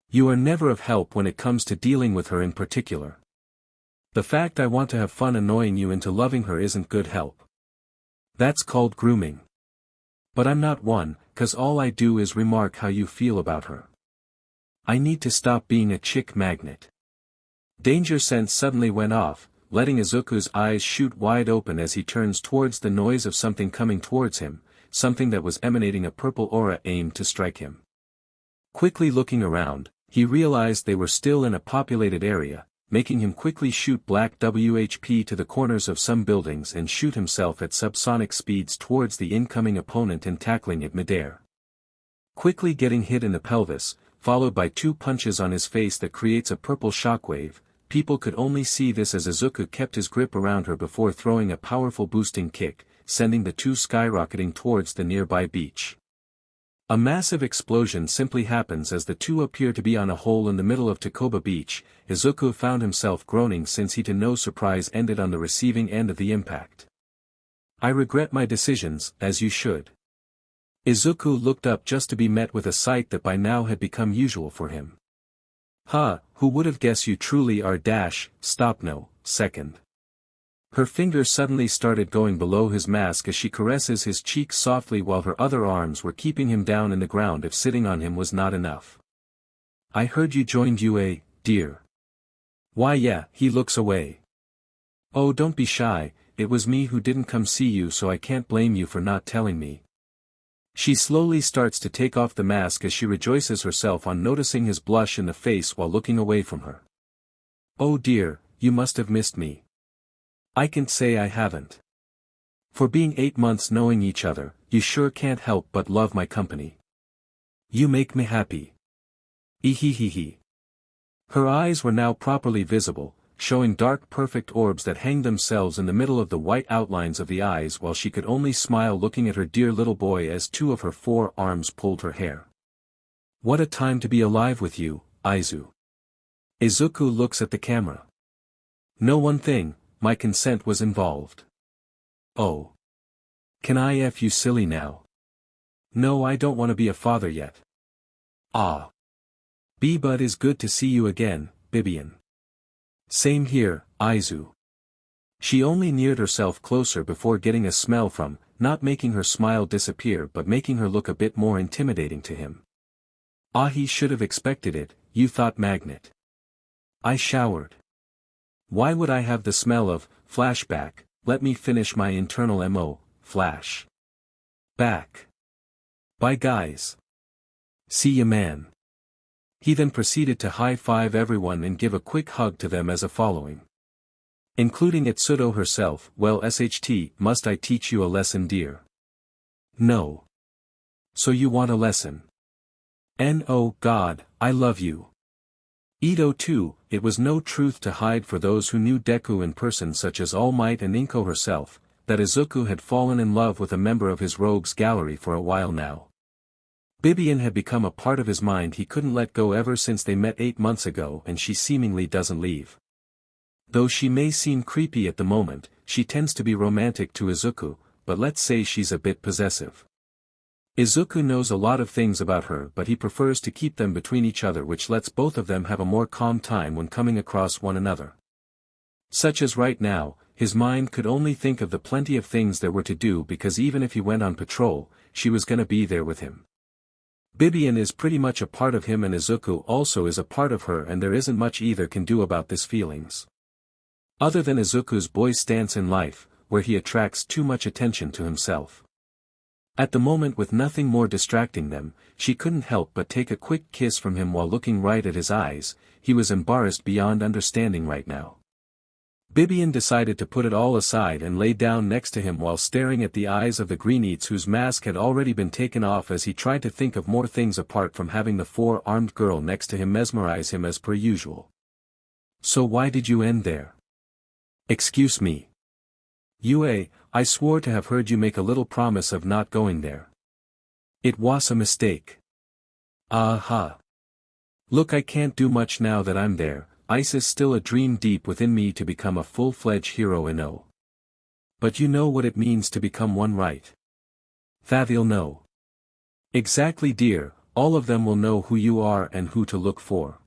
You are never of help when it comes to dealing with her in particular. The fact I want to have fun annoying you into loving her isn't good help. That's called grooming. But I'm not one, 'cause all I do is remark how you feel about her. I need to stop being a chick magnet. Danger sense suddenly went off, letting Izuku's eyes shoot wide open as he turns towards the noise of something coming towards him, something that was emanating a purple aura aimed to strike him. Quickly looking around, he realized they were still in a populated area, making him quickly shoot black WHP to the corners of some buildings and shoot himself at subsonic speeds towards the incoming opponent and tackling it midair. Quickly getting hit in the pelvis, followed by 2 punches on his face that creates a purple shockwave. People could only see this as Izuku kept his grip around her before throwing a powerful boosting kick, sending the two skyrocketing towards the nearby beach. A massive explosion simply happens as the two appear to be on a hole in the middle of Takoba Beach. Izuku found himself groaning since he to no surprise ended on the receiving end of the impact. I regret my decisions, as you should. Izuku looked up just to be met with a sight that by now had become usual for him. Who would have guessed you truly are stop no, second. Her fingers suddenly started going below his mask as she caresses his cheek softly while her other arms were keeping him down in the ground if sitting on him was not enough. I heard you joined UA, dear. Why yeah, he looks away. Oh don't be shy, it was me who didn't come see you so I can't blame you for not telling me. She slowly starts to take off the mask as she rejoices herself on noticing his blush in the face while looking away from her. Oh dear, you must have missed me. I can't say I haven't. For being 8 months knowing each other, you sure can't help but love my company. You make me happy. Ehehehe. Her eyes were now properly visible, showing dark perfect orbs that hanged themselves in the middle of the white outlines of the eyes while she could only smile looking at her dear little boy as 2 of her 4 arms pulled her hair. What a time to be alive with you, Aizu. Izuku looks at the camera. No one thing, my consent was involved. Oh. Can I F you silly now? No I don't want to be a father yet. Ah. B-Bud is good to see you again, Bibian. Same here, Aizu. She only neared herself closer before getting a smell from, not making her smile disappear but making her look a bit more intimidating to him. Ah he should have expected it, you thought magnet. I showered. Why would I have the smell of, flashback, let me finish my internal MO, flash. Back. Bye guys. See ya man. He then proceeded to high-five everyone and give a quick hug to them as a following. Including Itsudo herself, well SHT, must I teach you a lesson dear? No. So you want a lesson? Oh God, I love you. Ito too, it was no truth to hide for those who knew Deku in person such as All Might and Inko herself, that Izuku had fallen in love with a member of his rogues gallery for a while now. Bibian had become a part of his mind he couldn't let go ever since they met 8 months ago and she seemingly doesn't leave. Though she may seem creepy at the moment, she tends to be romantic to Izuku, but let's say she's a bit possessive. Izuku knows a lot of things about her but he prefers to keep them between each other, which lets both of them have a more calm time when coming across one another. Such as right now, his mind could only think of the plenty of things there were to do because even if he went on patrol, she was gonna be there with him. Bibian is pretty much a part of him and Izuku also is a part of her, and there isn't much either can do about this feelings. Other than Izuku's boy stance in life, where he attracts too much attention to himself. At the moment, with nothing more distracting them, she couldn't help but take a quick kiss from him while looking right at his eyes. He was embarrassed beyond understanding right now. Bibian decided to put it all aside and lay down next to him while staring at the eyes of the greenetes whose mask had already been taken off as he tried to think of more things apart from having the four-armed girl next to him mesmerize him as per usual. So why did you end there? Excuse me. Yue, I swore to have heard you make a little promise of not going there. It was a mistake. Aha. Look, I can't do much now that I'm there. Ice is still a dream deep within me to become a full-fledged hero in O. But you know what it means to become one, right? That'll know. Exactly, dear, all of them will know who you are and who to look for.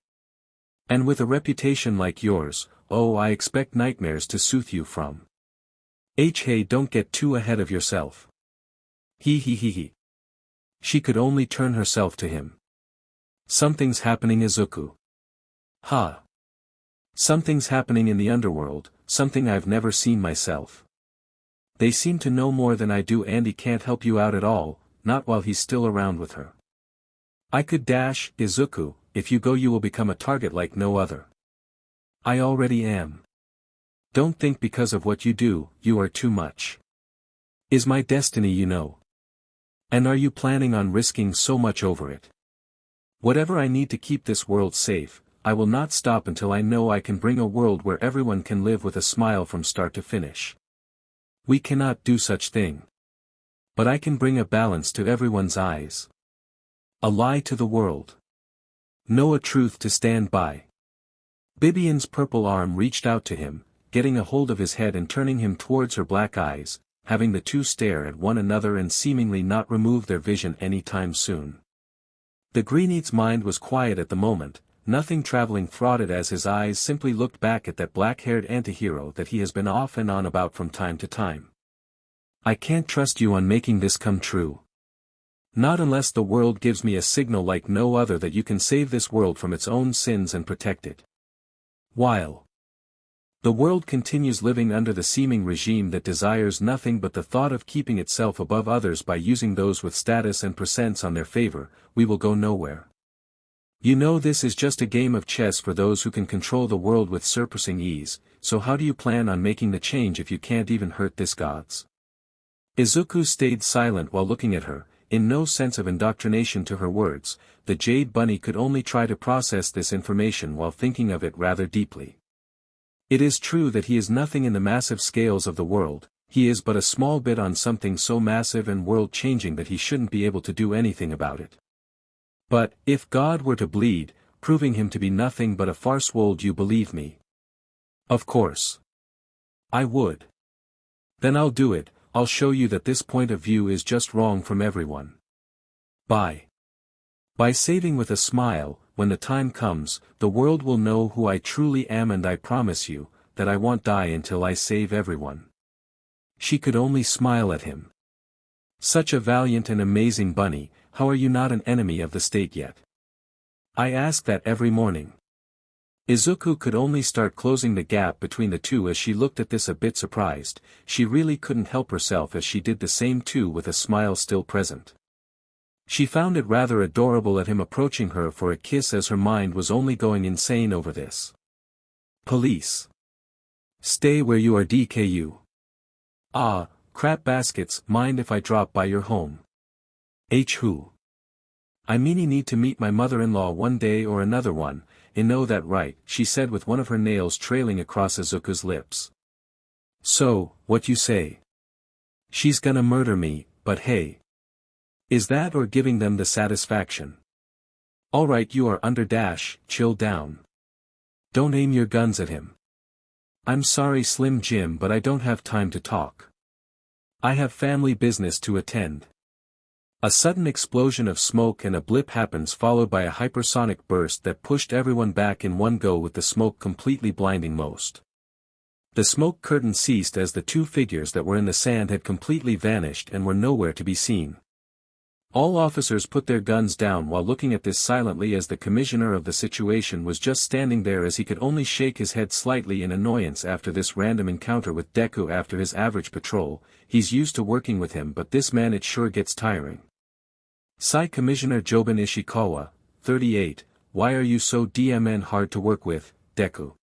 And with a reputation like yours, oh, I expect nightmares to soothe you from. Hey, don't get too ahead of yourself. He. She could only turn herself to him. Something's happening, Izuku. Ha. Something's happening in the underworld, something I've never seen myself. They seem to know more than I do, and he can't help you out at all, not while he's still around with her. I could dash, Izuku, if you go you will become a target like no other. I already am. Don't think because of what you do, you are too much. Is my destiny, you know. And are you planning on risking so much over it? Whatever I need to keep this world safe, I will not stop until I know I can bring a world where everyone can live with a smile from start to finish. We cannot do such thing. But I can bring a balance to everyone's eyes. A lie to the world. Know a truth to stand by. Bibian's purple arm reached out to him, getting a hold of his head and turning him towards her black eyes, having the two stare at one another and seemingly not remove their vision any time soon. The greenete's mind was quiet at the moment. Nothing traveling throughout it as his eyes simply looked back at that black-haired antihero that he has been off and on about from time to time. I can't trust you on making this come true. Not unless the world gives me a signal like no other that you can save this world from its own sins and protect it. While the world continues living under the seeming regime that desires nothing but the thought of keeping itself above others by using those with status and percents on their favor, we will go nowhere. You know this is just a game of chess for those who can control the world with surpassing ease, so how do you plan on making the change if you can't even hurt this gods? Izuku stayed silent while looking at her, in no sense of indoctrination to her words. The Jade Bunny could only try to process this information while thinking of it rather deeply. It is true that he is nothing in the massive scales of the world, he is but a small bit on something so massive and world-changing that he shouldn't be able to do anything about it. But, if God were to bleed, proving him to be nothing but a farce, would you believe me? Of course. I would. Then I'll do it. I'll show you that this point of view is just wrong from everyone. By saving with a smile, when the time comes, the world will know who I truly am, and I promise you, that I won't die until I save everyone. She could only smile at him. Such a valiant and amazing bunny, how are you not an enemy of the state yet? I ask that every morning. Izuku could only start closing the gap between the two as she looked at this a bit surprised. She really couldn't help herself as she did the same too with a smile still present. She found it rather adorable at him approaching her for a kiss as her mind was only going insane over this. Police. Stay where you are, DKU. Ah, crap baskets, mind if I drop by your home? Who? I mean need to meet my mother-in-law one day or another one, know that right, she said with one of her nails trailing across Izuku's lips. So, what you say? She's gonna murder me, but hey. Is that or giving them the satisfaction? Alright, you are under dash, chill down. Don't aim your guns at him. I'm sorry Slim Jim, but I don't have time to talk. I have family business to attend. A sudden explosion of smoke and a blip happens, followed by a hypersonic burst that pushed everyone back in one go, with the smoke completely blinding most. The smoke curtain ceased as the two figures that were in the sand had completely vanished and were nowhere to be seen. All officers put their guns down while looking at this silently, as the commissioner of the situation was just standing there, as he could only shake his head slightly in annoyance after this random encounter with Deku after his average patrol. He's used to working with him, but this man, it sure gets tiring. Sigh Commissioner Jobin Ishikawa, 38, why are you so DMN hard to work with, Deku?